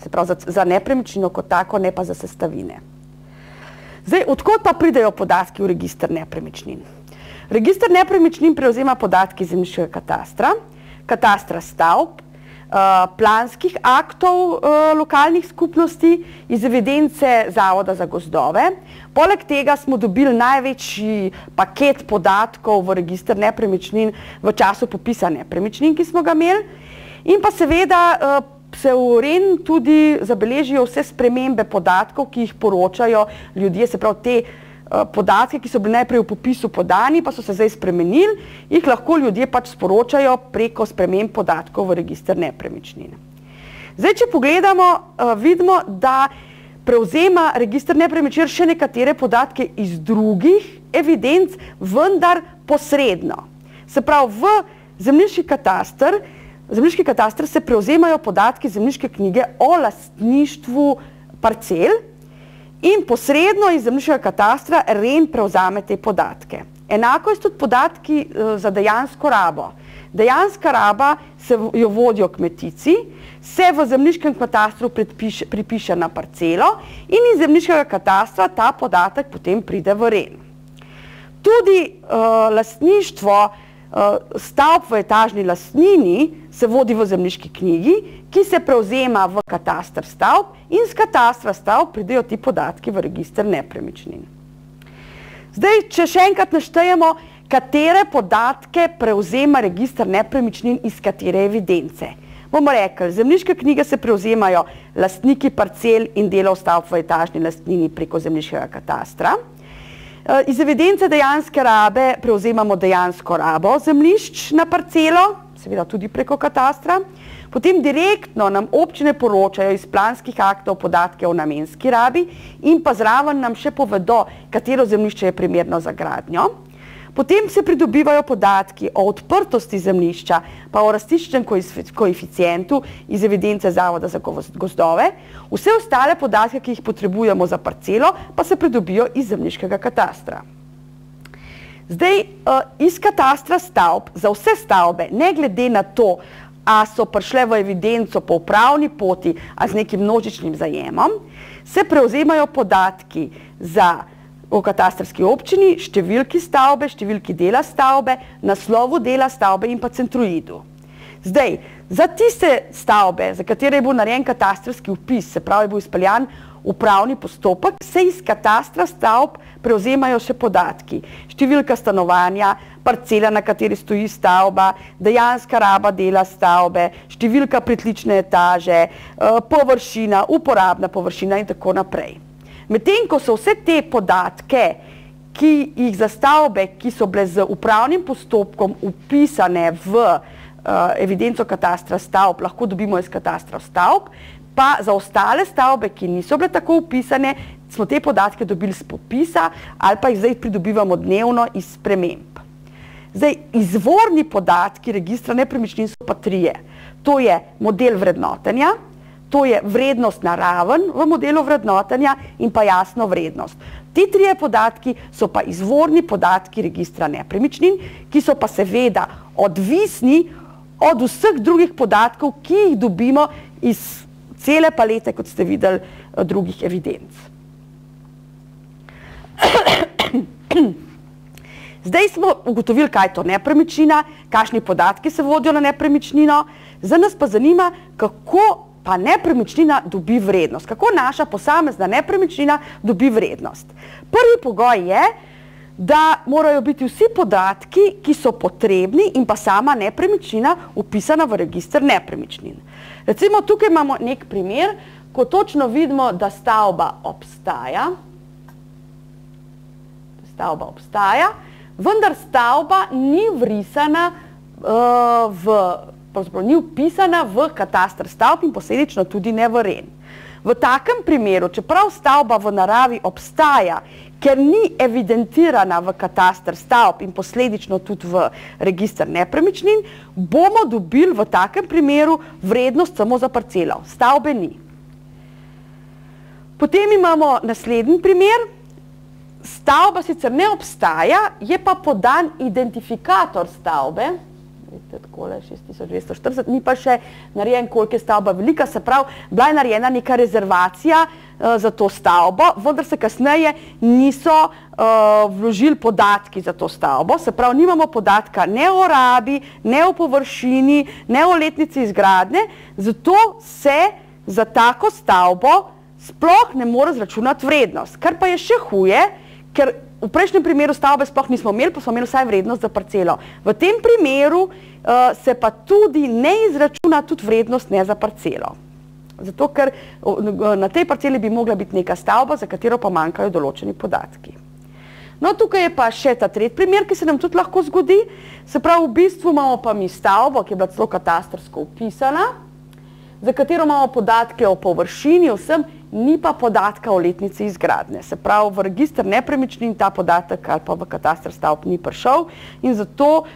Se pravi, za nepremičnino kot tako, ne pa za sestavine. Zdaj, odkot pa pridejo podatki v register nepremičnin? Register nepremičnin prevzema podatki zemljiškega katastra, katastra stavb, planskih aktov lokalnih skupnosti, iz evidence Zavoda za gozdove. Poleg tega smo dobili največji paket podatkov v register nepremičnin v času popisa nepremičnin, ki smo ga imeli. In pa seveda se v REN tudi zabeležijo vse spremembe podatkov, ki jih poročajo ljudje, se pravi te podatke, ki so bili najprej v popisu podani, pa so se zdaj spremenili, jih lahko ljudje pač sporočajo preko sprememb podatkov v register nepremičnin. Zdaj, če pogledamo, vidimo, da prevzema register nepremičnin še nekatere podatke iz drugih evidenc, vendar posredno. Se pravi, v zemljiški kataster se prevzemajo podatki zemljiške knjige o lastništvu parcel in posredno iz zemljiškega katastra REN prevzame te podatke. Enako je tudi podatki za dejansko rabo. Dejanska raba se jo vodijo kmetici, se v zemljiškem katastru pripiše na parcelo in iz zemljiškega katastra ta podatek potem pride v REN. Tudi lastništvo stavb v etažni lastnini se vodi v zemljiški knjigi, ki se prevzema v kataster stavb in z katastra stavb pridejo ti podatki v register nepremičnin. Zdaj, če še enkrat naštejemo, katere podatke prevzema register nepremičnin iz katere evidence. Bomo rekli, zemljiške knjige se prevzemajo lastniki parcel in delov stavb v etažni lastnini preko zemljiškega katastra. Iz evidence dejanske rabe prevzemamo dejansko rabo zemljišč na parcelo, seveda tudi preko katastra. Potem direktno nam občine poročajo iz planskih aktov podatke o namenski rabi in pa zraven nam še povedo, katero zemljišče je primerno za gradnjo. Potem se pridobivajo podatki o odprtosti zemljišča, pa o rastiščnem koeficientu iz evidence Zavoda za gozdove. Vse ostale podatke, ki jih potrebujemo za parcelo, pa se pridobijo iz zemljiškega katastra. Zdaj, iz katastra stavb za vse stavbe, ne glede na to, a so prišle v evidenco po upravni poti, a z nekim množičnim zajemom, se prevzemajo podatki o katastrski občini, številki stavbe, številki dela stavbe, naslovu dela stavbe in pa centroidu. Zdaj, za tiste stavbe, za katere je bil narejen katastrski vpis, se pravi, je bil izpeljan upravni postopek, se iz katastra stavb prevzemajo še podatki. Številka stanovanja, parcela, na kateri stoji stavba, dejanska raba dela stavbe, številka pritlične etaže, površina, uporabna površina in tako naprej. Medtem ko so vse te podatke, ki jih za stavbe, ki so bile z upravnim postopkom vpisane v evidenco katastra stavb, lahko dobimo iz katastra stavb, pa za ostale stavbe, ki niso bile tako vpisane, smo te podatke dobili z popisa ali pa jih zdaj pridobivamo dnevno iz sprememb. Zdaj, izvorni podatki registra nepremičnin so pa trije. To je model vrednotenja, to je vrednostna raven v modelu vrednotenja in pa jasno vrednost. Ti trije podatki so pa izvorni podatki registra nepremičnin, ki so pa seveda odvisni od vseh drugih podatkov, ki jih dobimo iz cele palete, kot ste videli, drugih evidenc. Zdaj smo ugotovili, kaj je to nepremičnina, kakšni podatki se vodijo na nepremičnino. Za nas pa zanima, kako pa nepremičnina dobi vrednost. Kako naša posamezna nepremičnina dobi vrednost. Prvi pogoj je, da morajo biti vsi podatki, ki so potrebni in pa sama nepremičnina vpisana v register nepremičnin. Recimo tukaj imamo nek primer, ko točno vidimo, da stavba obstaja, vendar stavba ni vrisana ni vpisana v katastar stavb in posledično tudi ne v REN. V takem primeru, čeprav stavba v naravi obstaja, ker ni evidentirana v katastar stavb in posledično tudi v register nepremičnin, bomo dobili v takem primeru vrednost samo za parcelo. Stavbe ni. Potem imamo naslednji primer. Stavba sicer ne obstaja, je pa podan identifikator stavbe, takole 6240, ni pa še narejen, koliko je stavba velika, se pravi, bila je narejena neka rezervacija za to stavbo, vendar se kasneje niso vložili podatki za to stavbo, se pravi, nimamo podatka ne o rabi, ne o površini, ne o letnici izgradnje, zato se za tako stavbo sploh ne more zračunati vrednost, kar pa je še huje, ker v prejšnjem primeru stavbe sploh nismo imeli, pa smo imeli vsaj vrednost za parcelo. V tem primeru se pa tudi ne izračuna tudi vrednost ne za parcelo. Zato, ker na tej parceli bi mogla biti neka stavba, za katero pa manjkajo določeni podatki. No, tukaj je pa še ta tretji primer, ki se nam tudi lahko zgodi. Se pravi, v bistvu imamo pa mi stavbo, ki je bila celo katastrsko vpisana, za katero imamo podatke o površini, vsem, ni pa podatka o letnici izgradnje. Se pravi, v register nepremičnin ta podatek ali pa v katastar stavb ni prišel in zato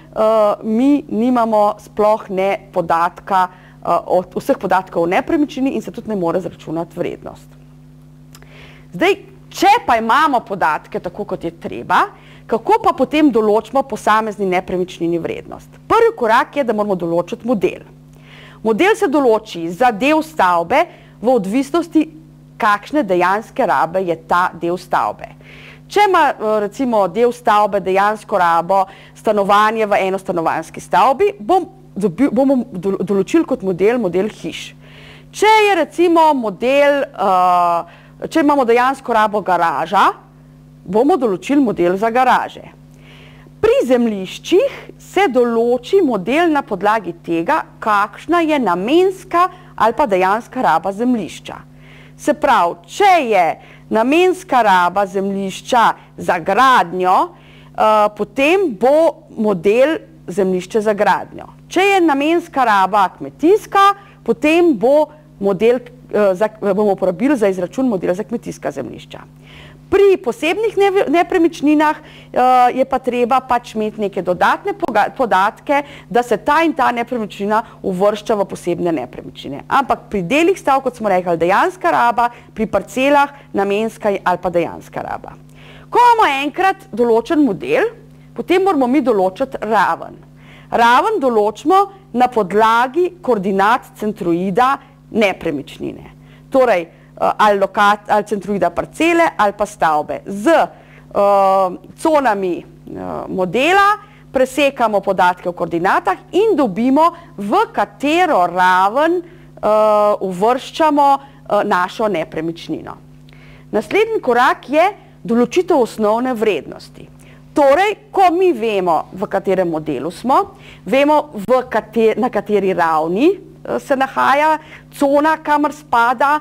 mi nimamo sploh ne podatka, vseh podatkov o nepremičnini in se tudi ne more zračunati vrednost. Zdaj, če pa imamo podatke tako, kot je treba, kako pa potem določimo posamezni nepremičnini vrednost? Prvi korak je, da moramo določiti model. Model se določi za del stavbe v odvisnosti, kakšne dejanske rabe je ta del stavbe. Če ima recimo del stavbe dejansko rabo stanovanje v enostanovanjski stavbi, bomo določili kot model hiš. Če je recimo če imamo dejansko rabo garaža, bomo določili model za garaže. Pri zemljiščih se določi model na podlagi tega, kakšna je namenska ali pa dejanska raba zemljišča. Se pravi, če je namenska raba zemljišča za gradnjo, potem bo model zemljišče za gradnjo. Če je namenska raba kmetijska, potem bomo uporabili za izračun model za kmetijska zemljišča. Pri posebnih nepremičninah je pa treba pač imeti neke dodatne podatke, da se ta in ta nepremičnina uvršča v posebne nepremičnine. Ampak pri delih stavb, kot smo rekli, dejanska raba, pri parcelah namenska ali pa dejanska raba. Ko imamo enkrat določen model, potem moramo mi določiti raven. Raven določimo na podlagi koordinat centroida nepremičnine. Torej, ali centroida parcele ali pa stavbe. Z conami modela presekamo podatke o koordinatah in dobimo, v katero raven uvrščamo našo nepremičnino. Naslednji korak je določitev osnovne vrednosti. Torej, ko mi vemo, v katerem modelu smo, vemo, na kateri ravni se nahaja cona, kamor spada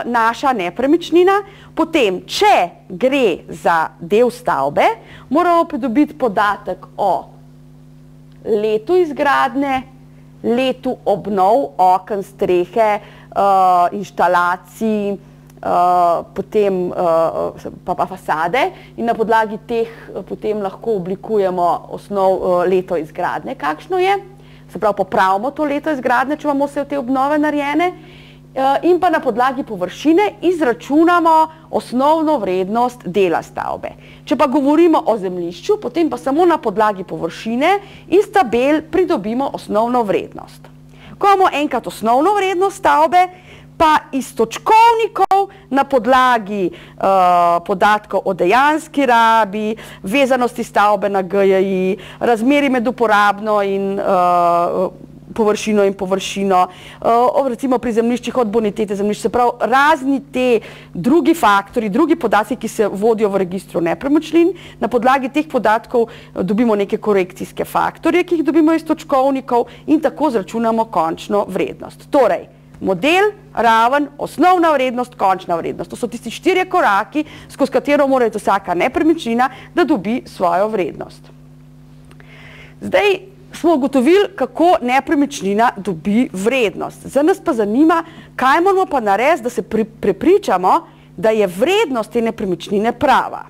naša nepremičnina. Potem, če gre za del stavbe, moramo pridobiti podatek o letu izgradnje, letu obnov, oken, strehe, inštalacij, potem pa fasade in na podlagi teh potem lahko oblikujemo leto izgradnje, kakšno je. Se pravi, popravimo to leto izgradnje, če imamo vse te obnove narejene, in pa na podlagi površine izračunamo osnovno vrednost dela stavbe. Če pa govorimo o zemljišču, potem pa samo na podlagi površine iz tabel pridobimo osnovno vrednost. Ko imamo enkrat osnovno vrednost stavbe, pa iz točkovnikov na podlagi podatkov o dejanski rabi, vezanosti stavbe na GJI, razmeri med uporabno in površino, recimo pri zemljiščih od bonitete zemljišč, se pravi razni te drugi faktori, drugi podatki, ki se vodijo v registru nepremičnin. Na podlagi teh podatkov dobimo neke korekcijske faktorje, ki jih dobimo iz točkovnikov in tako zračunamo končno vrednost. Torej, model, raven, osnovna vrednost, končna vrednost. To so tisti 4 koraki, skozi katero mora iti vsaka nepremičnina, da dobi svojo vrednost. Zdaj smo ugotovili, kako nepremičnina dobi vrednost. Za nas pa zanima, kaj moramo pa narediti, da se prepričamo, da je vrednost te nepremičnine prava.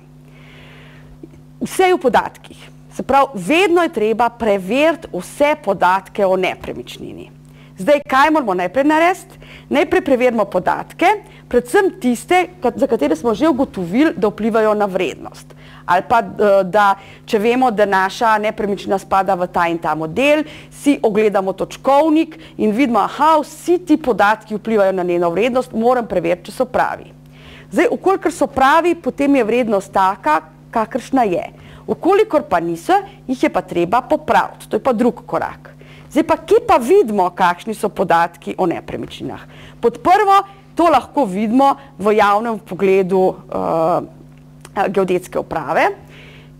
Vse je v podatkih. Se pravi, vedno je treba preveriti vse podatke o nepremičnini. Zdaj, kaj moramo najprej narediti? Najprej preverimo podatke, predvsem tiste, za katere smo že ugotovili, da vplivajo na vrednost. Ali pa, da če vemo, da naša nepremičnina spada v ta in ta model, si ogledamo točkovnik in vidimo, vsi ti podatki vplivajo na njeno vrednost, moram preveriti, če so pravi. Zdaj, ukolikor so pravi, potem je vrednost taka, kakršna je. Ukolikor pa niso, jih je pa treba popraviti. To je pa drug korak. Zdaj pa, kje pa vidimo, kakšni so podatki o nepremičninah? Pod prvo, to lahko vidimo v javnem vpogledu geodetske uprave,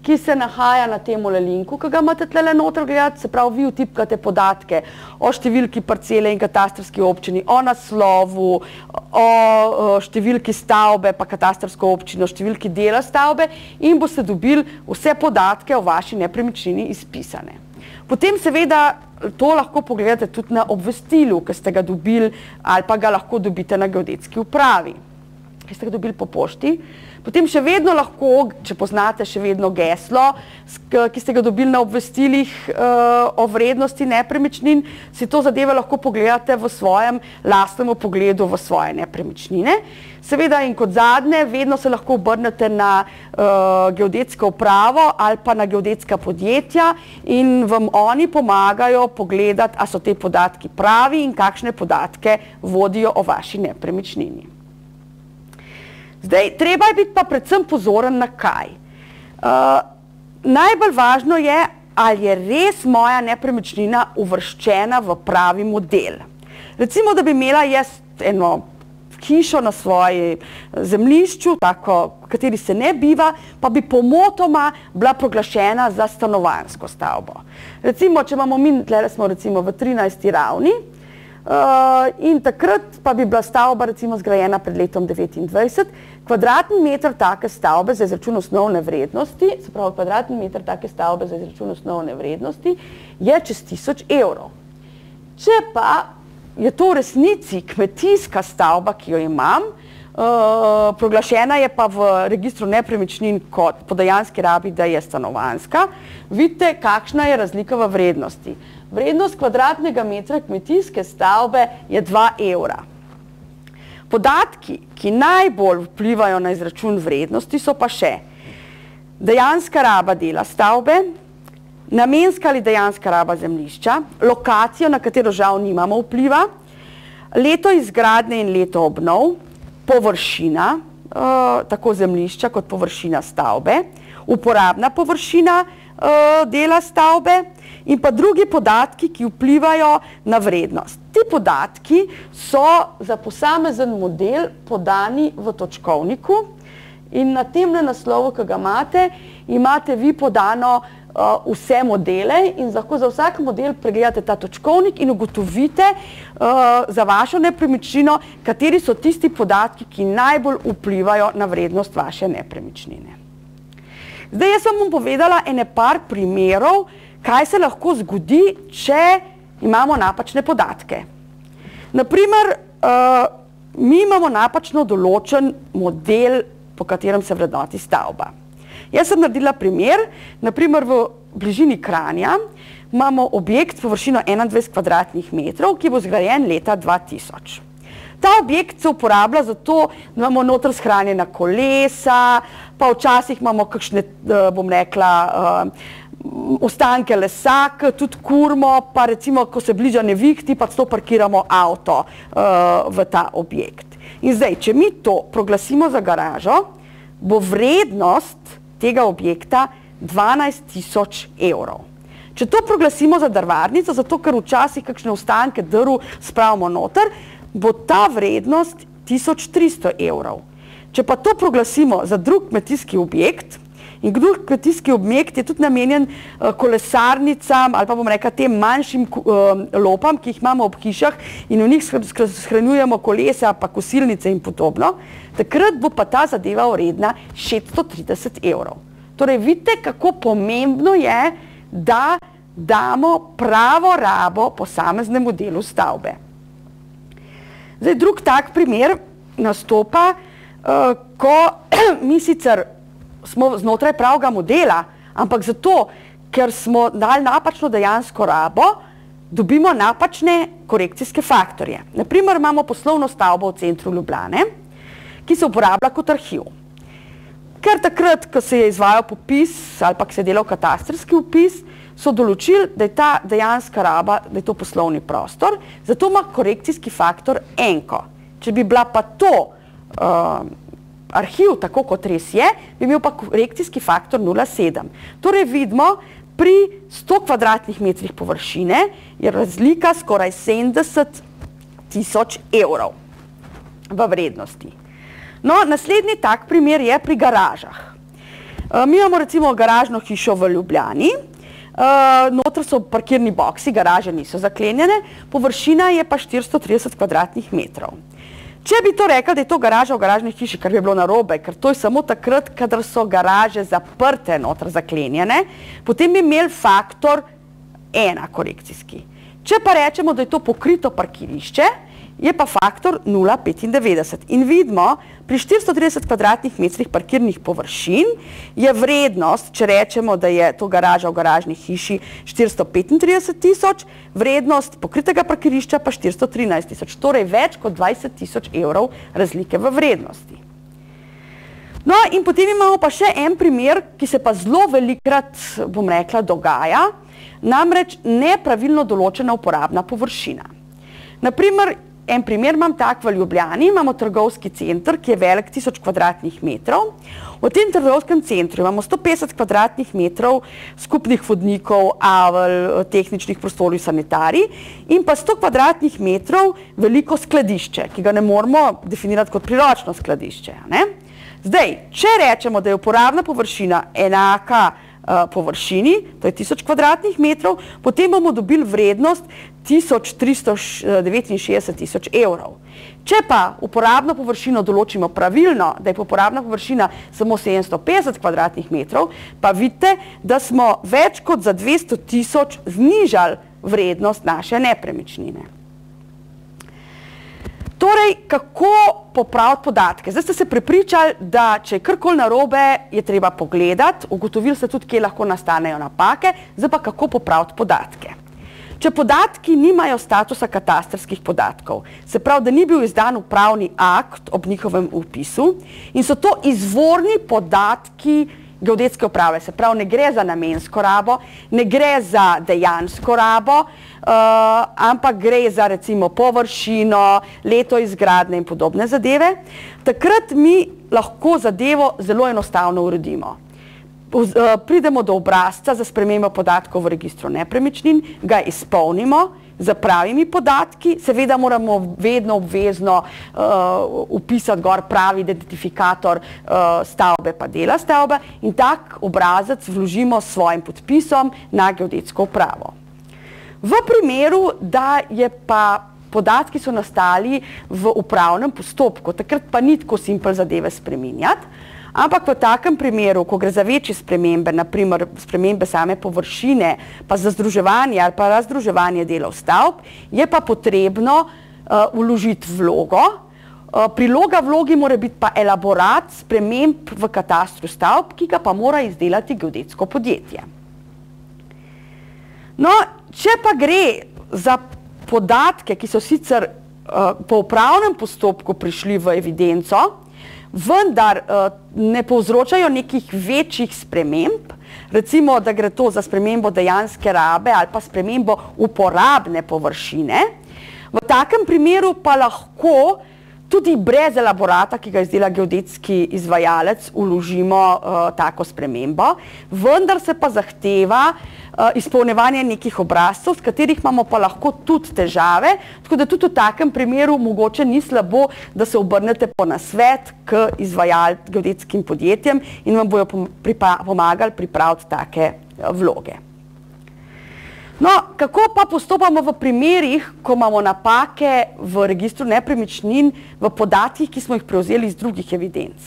ki se nahaja na tem linku, ki ga imate tukaj noter gledati. Se pravi, vi vtipkate podatke o številki parcele in katastrski občini, o naslovu, o številki stavbe, pa katastrsko občino, številki dela stavbe in boste dobili vse podatke o vaši nepremičnini izpisane. Potem seveda to lahko pogledate tudi na obvestilu, ki ste ga dobili ali pa ga lahko dobite na geodetski upravi, ki ste ga dobili po pošti. Potem še vedno lahko, če poznate še vedno geslo, ki ste ga dobili na obvestilih o vrednosti nepremičnin, si to zadeve lahko pogledate v svojem lastnem pogledu v svoje nepremičnine. Seveda in kot zadnje, vedno se lahko obrnete na geodetsko upravo ali pa na geodetska podjetja in vam oni pomagajo pogledati, a so te podatki pravi in kakšne podatke vodijo o vaši nepremičnini. Zdaj, treba je biti pa predvsem pozoren na kaj. Najbolj važno je, ali je res moja nepremičnina uvrščena v pravi model. Recimo, da bi imela jaz eno hišo na svoji zemljišču, tako, v kateri se ne biva, pa bi pomotoma bila proglašena za stanovanjsko stavbo. Recimo, če imamo mi, tle smo recimo v 13. ravni, in takrat pa bi bila stavba recimo zgrajena pred letom 29, kvadratni meter take stavbe za izračun osnovne vrednosti, se pravi kvadratni meter take stavbe za izračun osnovne vrednosti, je čez 1000 evrov. Če pa je to v resnici kmetijska stavba, ki jo imam, proglašena je pa v registru nepremičnin kot po dejanski rabi, da je stanovanjska, vidite, kakšna je razlika v vrednosti. Vrednost kvadratnega metra kmetijske stavbe je 2 evra. Podatki, ki najbolj vplivajo na izračun vrednosti, so pa še dejanska raba dela stavbe, namenska ali dejanska raba zemljišča, lokacijo, na katero žal nimamo vpliva, leto izgradnje in leto obnov, površina, tako zemljišča kot površina stavbe, uporabna površina dela stavbe in pa drugi podatki, ki vplivajo na vrednost. Ti podatki so za posamezen model podani v točkovniku in na tem naslovu, ki ga imate vi podano vse modele in lahko za vsak model pregledate ta točkovnik in ugotovite za vašo nepremičnino, kateri so tisti podatki, ki najbolj vplivajo na vrednost vaše nepremičnine. Zdaj, jaz vam bom povedala ene par primerov, kaj se lahko zgodi, če imamo napačne podatke. Naprimer, mi imamo napačno določen model, po katerem se vrednoti stavba. Jaz sem naredila primer, naprimer v bližini Kranja imamo objekt površino 21 kvadratnih metrov, ki bo zgrajen leta 2000. Ta objekt se uporablja zato, da imamo noter shranjena kolesa, pa včasih imamo kakšne, bom rekla, ostanke lesa, tudi kurmo, pa recimo, ko se bliža nevihti, pa celo parkiramo avto v ta objekt. In zdaj, če mi to proglasimo za garažo, bo vrednost tega objekta 12 000 evrov. Če to proglasimo za drvarnico, zato ker včasih kakšne ostanke drv spravimo noter, bo ta vrednost 1300 evrov. Če pa to proglasimo za drug kmetijski objekt, in drug kmetijski objekt je tudi namenjen kolesarnicam ali pa bom rekla tem manjšim lopam, ki jih imamo ob hišah in v njih shranjujemo kolesa, pa kosilnice in podobno, takrat bo pa ta zadeva vredna 630 evrov. Torej, vidite, kako pomembno je, da damo pravo rabo posameznemu delu stavbe. Zdaj, drug tak primer nastopa, ko mi sicer smo znotraj pravega modela, ampak zato, ker smo dali napačno dejansko rabo, dobimo napačne korekcijske faktorje. Naprimer, imamo poslovno stavbo v centru Ljubljane, ki se uporablja kot arhiv. Ker takrat, ko se je izvajal popis ali pa se je delal katastrski vpis, so določili, da je ta dejanska raba, da je to poslovni prostor, zato ima korekcijski faktor enko. Če bi bila pa to arhiv, tako kot res je, bi imel pa korekcijski faktor 0,7. Torej vidimo, pri 100 kvadratnih metrih površine je razlika skoraj 70 000 evrov v vrednosti. No, naslednji tak primer je pri garažah. Mi imamo recimo garažno hišo v Ljubljani, noter so parkirni boksi, garaže niso zaklenjene, površina je pa 430 kvadratnih metrov. Če bi to rekli, da je to garaža v garažni hiši, kar bi bilo narobe, ker to je samo takrat, kadar so garaže zaprte, noter zaklenjene, potem bi imeli faktor 1 korekcijski. Če pa rečemo, da je to pokrito parkirišče, je pa faktor 0,95. In vidimo, pri 430 kvadratnih metrih parkirnih površin je vrednost, če rečemo, da je to garaža v garažni hiši 435 000, vrednost pokritega parkirišča pa 413 000, torej več kot 20 000 evrov razlike v vrednosti. No, in potem imamo pa še en primer, ki se pa zelo velikokrat, bom rekla, dogaja, namreč nepravilno določena uporabna površina. Naprimer, en primer imam tak v Ljubljani, imamo trgovski center, ki je velik 1000 kvadratnih metrov. V tem trgovskem centru imamo 150 kvadratnih metrov skupnih vodnikov, avel, tehničnih prostorov, sanitarij in pa 100 kvadratnih metrov veliko skladišče, ki ga ne moramo definirati kot priročno skladišče. Ne? Zdaj, če rečemo, da je uporabna površina enaka površini, to je 1000 kvadratnih metrov, potem bomo dobili vrednost 1369 000 evrov. Če pa uporabno površino določimo pravilno, da je uporabna površina samo 750 kvadratnih metrov, pa vidite, da smo več kot za 200 000 znižali vrednost naše nepremičnine. Torej, kako popraviti podatke? Zdaj ste se prepričali, da če je karkoli narobe, je treba pogledati, ugotovili ste tudi, kje lahko nastanejo napake, zdaj pa kako popraviti podatke. Če podatki nimajo statusa katastrskih podatkov, se pravi, da ni bil izdan upravni akt ob njihovem vpisu in so to izvorni podatki geodetske uprave, se pravi, ne gre za namensko rabo, ne gre za dejansko rabo, ampak gre za recimo površino, leto izgradnje in podobne zadeve, takrat mi lahko zadevo zelo enostavno uredimo. Pridemo do obrazca za spremembo podatkov v registru nepremičnin, ga izpolnimo z pravimi podatki, seveda moramo vedno obvezno vpisati gor pravi identifikator stavbe pa dela stavbe in tak obrazec vložimo s svojim podpisom na geodetsko upravo. V primeru, da je pa podatki so nastali v upravnem postopku, takrat pa ni tako simpel zadeve spreminjati, ampak v takem primeru, ko gre za večje spremembe, naprimer spremembe same površine, pa za združevanje ali pa razdruževanje delov stavb, je pa potrebno vložiti vlogo. Priloga vlogi mora biti pa elaborat sprememb v katastru stavb, ki ga pa mora izdelati geodetsko podjetje. No, če pa gre za podatke, ki so sicer po upravnem postopku prišli v evidenco, vendar ne povzročajo nekih večjih sprememb, recimo, da gre to za spremembo dejanske rabe ali pa spremembo uporabne površine, v takem primeru pa lahko tudi brez elaborata, ki ga izdela geodetski izvajalec, vložimo tako spremembo, vendar se pa zahteva izpolnjevanje nekih obrazcev, s katerih imamo pa lahko tudi težave, tako da tudi v takem primeru mogoče ni slabo, da se obrnete po nasvet k geodetskim podjetjem in vam bojo pomagali pripraviti take vloge. No, kako pa postopamo v primerih, ko imamo napake v registru nepremičnin v podatkih, ki smo jih prevzeli iz drugih evidenc?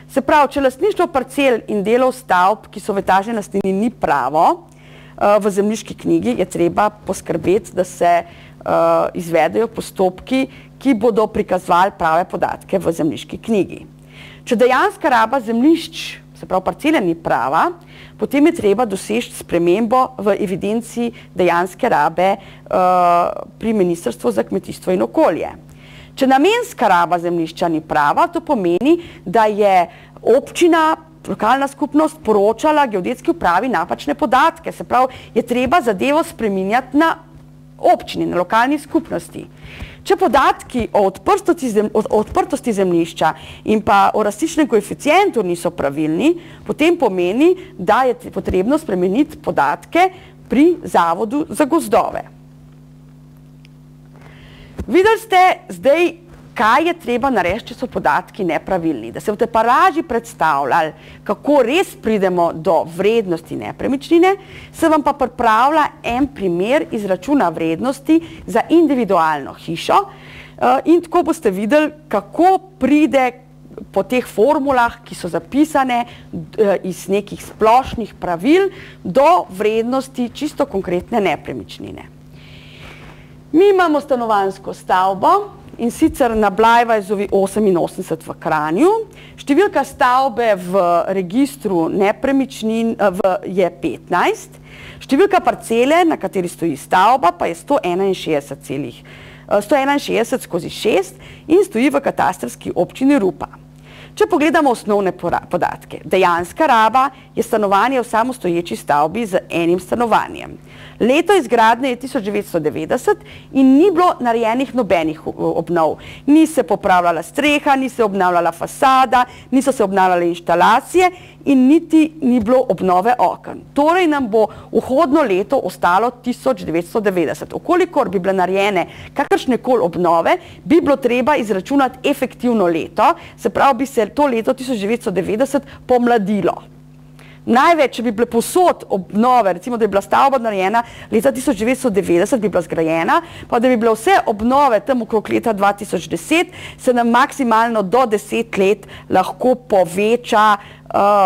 Se pravi, če lastništvo parcel in delov stavb, ki so v etažni lastnini, ni pravo, v zemljiški knjigi je treba poskrbeti, da se izvedejo postopki, ki bodo prikazovali prave podatke v zemljiški knjigi. Če dejanska raba zemljišč, se pravi parcele, ni prava, potem je treba doseči spremembo v evidenci dejanske rabe pri Ministrstvu za kmetijstvo in okolje. Če namenska raba zemljišča ni prava, to pomeni, da je občina, lokalna skupnost poročala geodetski upravi napačne podatke, se pravi, je treba zadevo spreminjati na občini, na lokalni skupnosti. Če podatki o odprtosti zemljišča in pa o rastičnem koeficientu niso pravilni, potem pomeni, da je potrebno spremeniti podatke pri Zavodu za gozdove. Videli ste zdaj, kaj je treba narediti, če so podatki nepravilni. Da se boste pa lažje predstavljali, kako res pridemo do vrednosti nepremičnine, se vam pa pripravlja en primer izračuna vrednosti za individualno hišo in tako boste videli, kako pride po teh formulah, ki so zapisane iz nekih splošnih pravil, do vrednosti čisto konkretne nepremičnine. Mi imamo stanovanjsko stavbo, in sicer na Blajvajzovi 88 v Kranju. Številka stavbe v registru nepremičnin je 15. Številka parcele, na kateri stoji stavba, pa je 161/6 in stoji v katastrski občini Rupa. Če pogledamo osnovne podatke, dejanska raba je stanovanje v samostoječi stavbi z enim stanovanjem. Leto izgradnje je 1990 in ni bilo narejenih nobenih obnov. Ni se popravljala streha, ni se obnavljala fasada, niso se obnavljale inštalacije in niti ni bilo obnove oken. Torej nam bo vhodno leto ostalo 1990. Okolikor bi bile narejene kakršnekoli obnove, bi bilo treba izračunati efektivno leto, se pravi, bi se to leto 1990 pomladilo. Največ, če bi bile povsod obnove, recimo, da je bila stavba narejena leta 1990, bi bila zgrajena, pa da bi bile vse obnove tam okrog leta 2010, se nam maksimalno do 10 let lahko poveča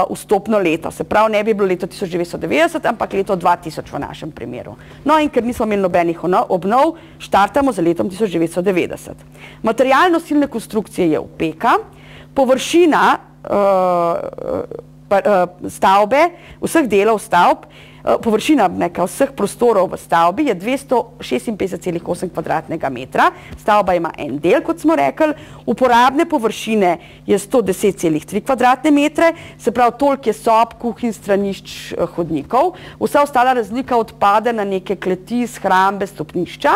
vstopno leto. Se pravi, ne bi bilo leto 1990, ampak leto 2000 v našem primeru. No in ker nismo imeli nobenih obnov, štartamo z letom 1990. Material nosilne konstrukcije je opeka, površina stavbe, vseh delov stavb, površina vseh prostorov v stavbi je 256,8 kvadratnega metra. Stavba ima en del, kot smo rekli, uporabne površine je 110,3 kvadratne metre, se pravi, toliko je sob, kuhinj, stranišč, hodnikov. Vsa ostala razlika odpade na neke kleti, shrambe, stopnišča.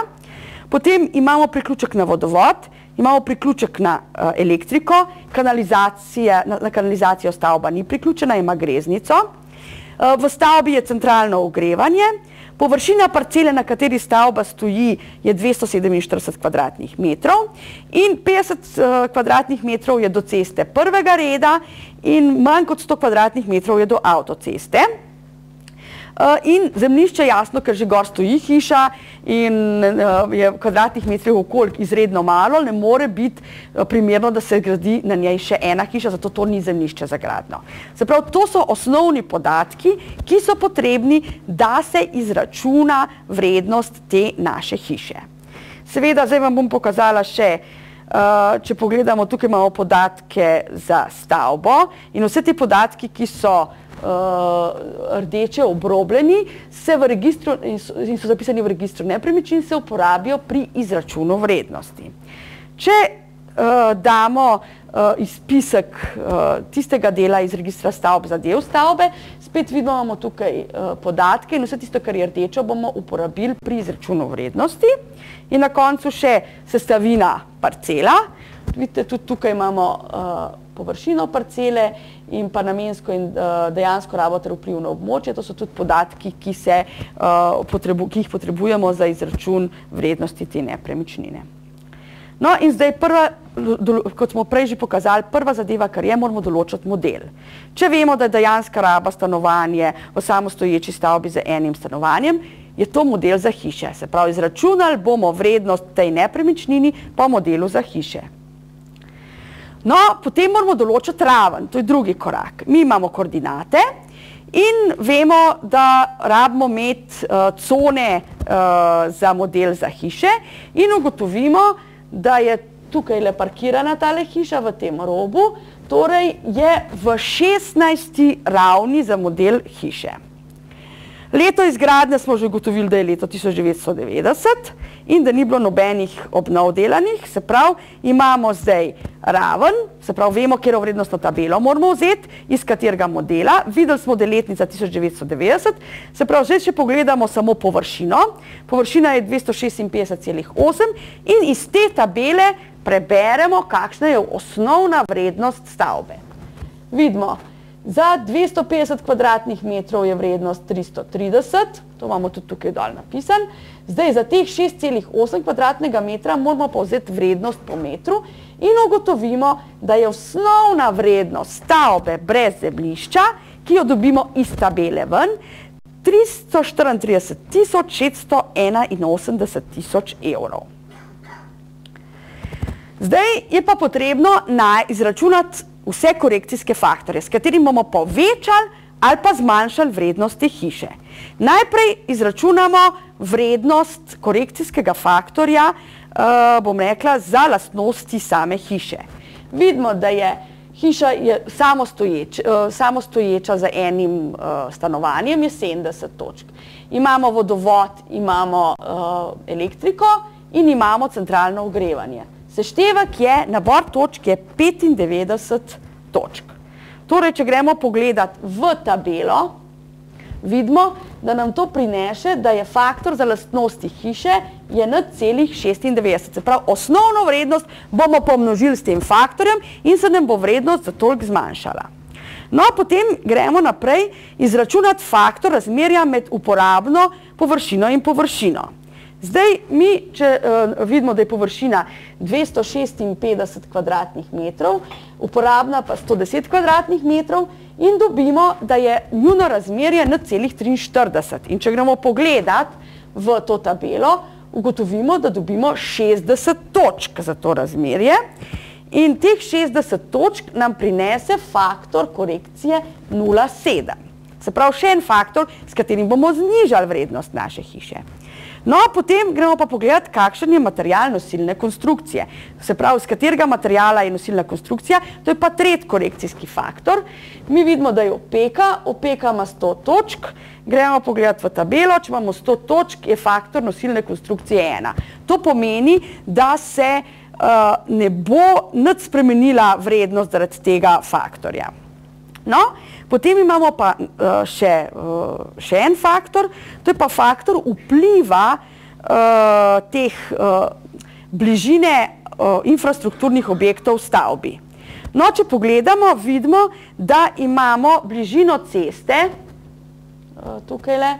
Potem imamo priključek na vodovod, imamo priključek na elektriko, na kanalizacijo stavba ni priključena, ima greznico. V stavbi je centralno ogrevanje, površina parcele, na kateri stavba stoji, je 247 kvadratnih metrov in 50 kvadratnih metrov je do ceste prvega reda in manj kot 100 kvadratnih metrov je do avtoceste. In zemljišče, jasno, ker že gor stoji hiša in je kvadratnih metrov okoli izredno malo, ne more biti primerno, da se gradi na njej še ena hiša, zato to ni zemljišče za gradnjo. Se pravi, to so osnovni podatki, ki so potrebni, da se izračuna vrednost te naše hiše. Seveda, zdaj vam bom pokazala še, če pogledamo, tukaj imamo podatke za stavbo in vse te podatki, ki so rdeče obrobljeni, in so zapisani v registru nepremičnin, se uporabijo pri izračunu vrednosti. Če damo izpisek tistega dela iz registra stavb za del stavbe, spet vidimo tukaj podatke in vse tisto, kar je rdečo, bomo uporabili pri izračunu vrednosti. In na koncu še sestavina parcela. Vidite, tudi tukaj imamo površino parcele in pa namensko in dejansko rabo ter vplivno območje. To so tudi podatki, ki jih potrebujemo za izračun vrednosti te nepremičnine. No in zdaj kot smo prej že pokazali, prva zadeva, kar je, moramo določiti model. Če vemo, da je dejanska raba stanovanje v samostoječi stavbi z enim stanovanjem, je to model za hiše. Se pravi, izračunali bomo vrednost tej nepremičnini po modelu za hiše. No, potem moramo določiti raven, to je drugi korak. Mi imamo koordinate in vemo, da rabimo imeti cone za model za hiše in ugotovimo, da je tukaj le parkirana tale hiša v tem robu, torej je v 16. ravni za model hiše. Leto izgradnje smo že ugotovili, da je leto 1990 in da ni bilo nobenih obnov delanih, se pravi, imamo zdaj raven, se pravi, vemo, katero vrednostno tabelo moramo vzeti, iz katerega modela. Videli smo, da je letnica 1990, se pravi, zdaj še pogledamo samo površino. Površina je 256,8 in iz te tabele preberemo, kakšna je osnovna vrednost stavbe. Vidimo, za 250 kvadratnih metrov je vrednost 330, to imamo tudi tukaj dol napisan. Zdaj, za teh 6,8 kvadratnega metra moramo pa vzeti vrednost po metru in ugotovimo, da je osnovna vrednost stavbe brez zemljišča, ki jo dobimo iz tabele ven, 334.681 evrov. Zdaj je pa potrebno izračunati vse korekcijske faktorje, s katerim bomo povečali ali pa zmanjšali vrednost te hiše. Najprej izračunamo vrednost korekcijskega faktorja, bom rekla, za lastnosti same hiše. Vidimo, da je hiša samostoječa za enim stanovanjem, je 70 točk. Imamo vodovod, imamo elektriko in imamo centralno ogrevanje. Seštevek je, nabor točk je 95 točk. Torej, če gremo pogledat v tabelo, vidimo, da nam to prinese, da je faktor za lastnosti hiše je n,96. Se pravi, osnovno vrednost bomo pomnožili s tem faktorjem in se nam bo vrednost za toliko zmanjšala. No, potem gremo naprej izračunati faktor razmerja med uporabno površino in površino. Zdaj, mi, če vidimo, da je površina 256 kvadratnih metrov, uporabna pa 110 kvadratnih metrov in dobimo, da je njuno razmerje n,43. In če gremo pogledat v to tabelo, ugotovimo, da dobimo 60 točk za to razmerje. In teh 60 točk nam prinese faktor korekcije 0,7. Se pravi, še en faktor, s katerim bomo znižali vrednost naše hiše. No, potem gremo pa pogledati, kakšen je material nosilne konstrukcije. Se pravi, z katerega materiala je nosilna konstrukcija, to je pa tretji korekcijski faktor. Mi vidimo, da je opeka, opeka ima 100 točk, gremo pogledati v tabelo, če imamo 100 točk, je faktor nosilne konstrukcije 1. To pomeni, da se ne bo nič spremenila vrednost zaradi tega faktorja. No, potem imamo pa še en faktor, to je pa faktor vpliva teh bližine infrastrukturnih objektov v stavbi. No, če pogledamo, vidimo, da imamo bližino ceste, tukajle,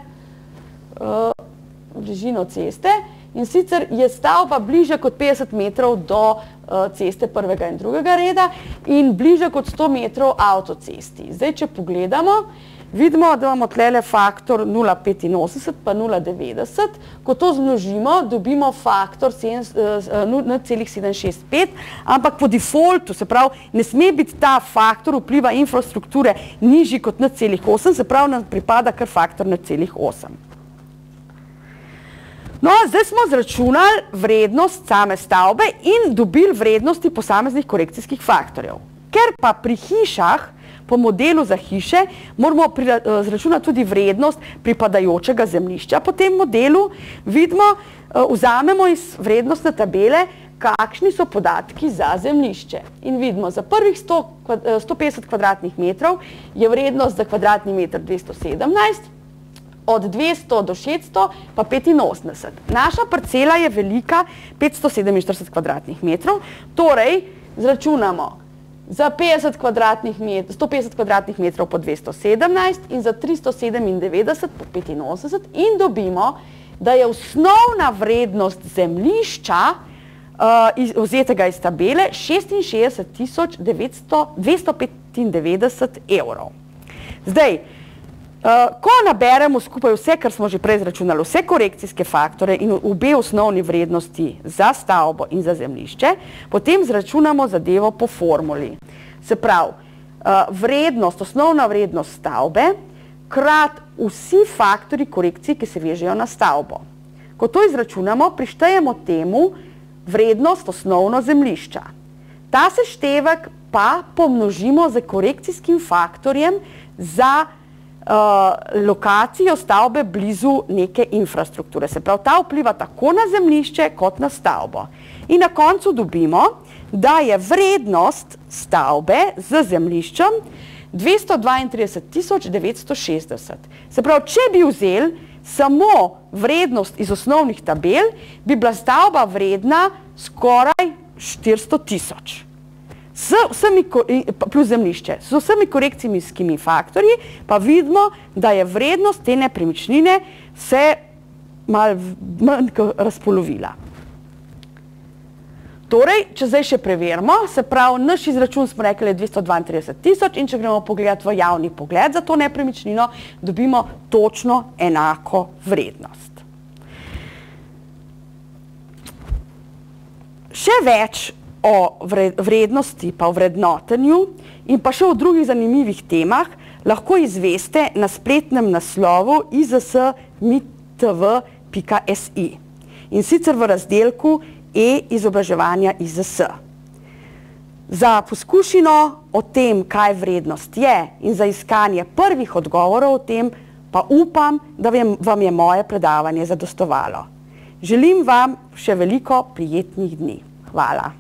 bližino ceste, in sicer je stavba bliže kot 50 metrov do ceste prvega in drugega reda in bliže kot 100 metrov avtocesti. Zdaj, če pogledamo, vidimo, da imamo tlele faktor 0,85 pa 0,90. Ko to zmnožimo, dobimo faktor 0,765, ampak po defaultu, se pravi, ne sme biti ta faktor vpliva infrastrukture nižji kot 0,8, se pravi, nam pripada kar faktor 0,8. No, zdaj smo zračunali vrednost same stavbe in dobili vrednosti posameznih korekcijskih faktorjev. Ker pa pri hišah, po modelu za hiše, moramo zračunati tudi vrednost pripadajočega zemljišča. Po tem modelu vidimo, vzamemo iz vrednostne tabele, kakšni so podatki za zemljišče. In vidimo, za prvih 150 kvadratnih metrov je vrednost za kvadratni meter 217, od 200 do 600 pa 85. Naša parcela je velika 547 kvadratnih metrov, torej zračunamo za 150 kvadratnih metrov po 217 in za 397 po 85 in dobimo, da je osnovna vrednost zemljišča vzetega iz tabele 66.295 evrov. Zdaj, ko naberemo skupaj vse, kar smo že prej zračunali, vse korekcijske faktore in obe osnovni vrednosti za stavbo in za zemljišče, potem zračunamo zadevo po formuli. Se pravi, vrednost, osnovna vrednost stavbe krat vsi faktori korekcij, ki se vežejo na stavbo. Ko to izračunamo, prištejemo temu vrednost osnovno zemljišča. Ta seštevek pa pomnožimo z korekcijskim faktorjem za lokacijo stavbe blizu neke infrastrukture. Se pravi, ta vpliva tako na zemljišče kot na stavbo. In na koncu dobimo, da je vrednost stavbe z zemljiščem 232.960. Se pravi, če bi vzeli samo vrednost iz osnovnih tabel, bi bila stavba vredna skoraj 400.000. Plus zemljišče. S vsemi korekcijskimi faktorji pa vidimo, da je vrednost te nepremičnine se malo manj razpolovila. Torej, če zdaj še preverimo, se pravi, naš izračun smo rekli je 232.000 in če gremo pogledati v javni pogled za to nepremičnino, dobimo točno enako vrednost. Še več o vrednosti pa o vrednotenju in pa še o drugih zanimivih temah lahko izveste na spletnem naslovu izs.mitv.si in sicer v razdelku e-izobraževanja IZS. Za poskušino o tem, kaj vrednost je in za iskanje prvih odgovorov o tem, pa upam, da vam je moje predavanje zadostovalo. Želim vam še veliko prijetnih dni. Hvala.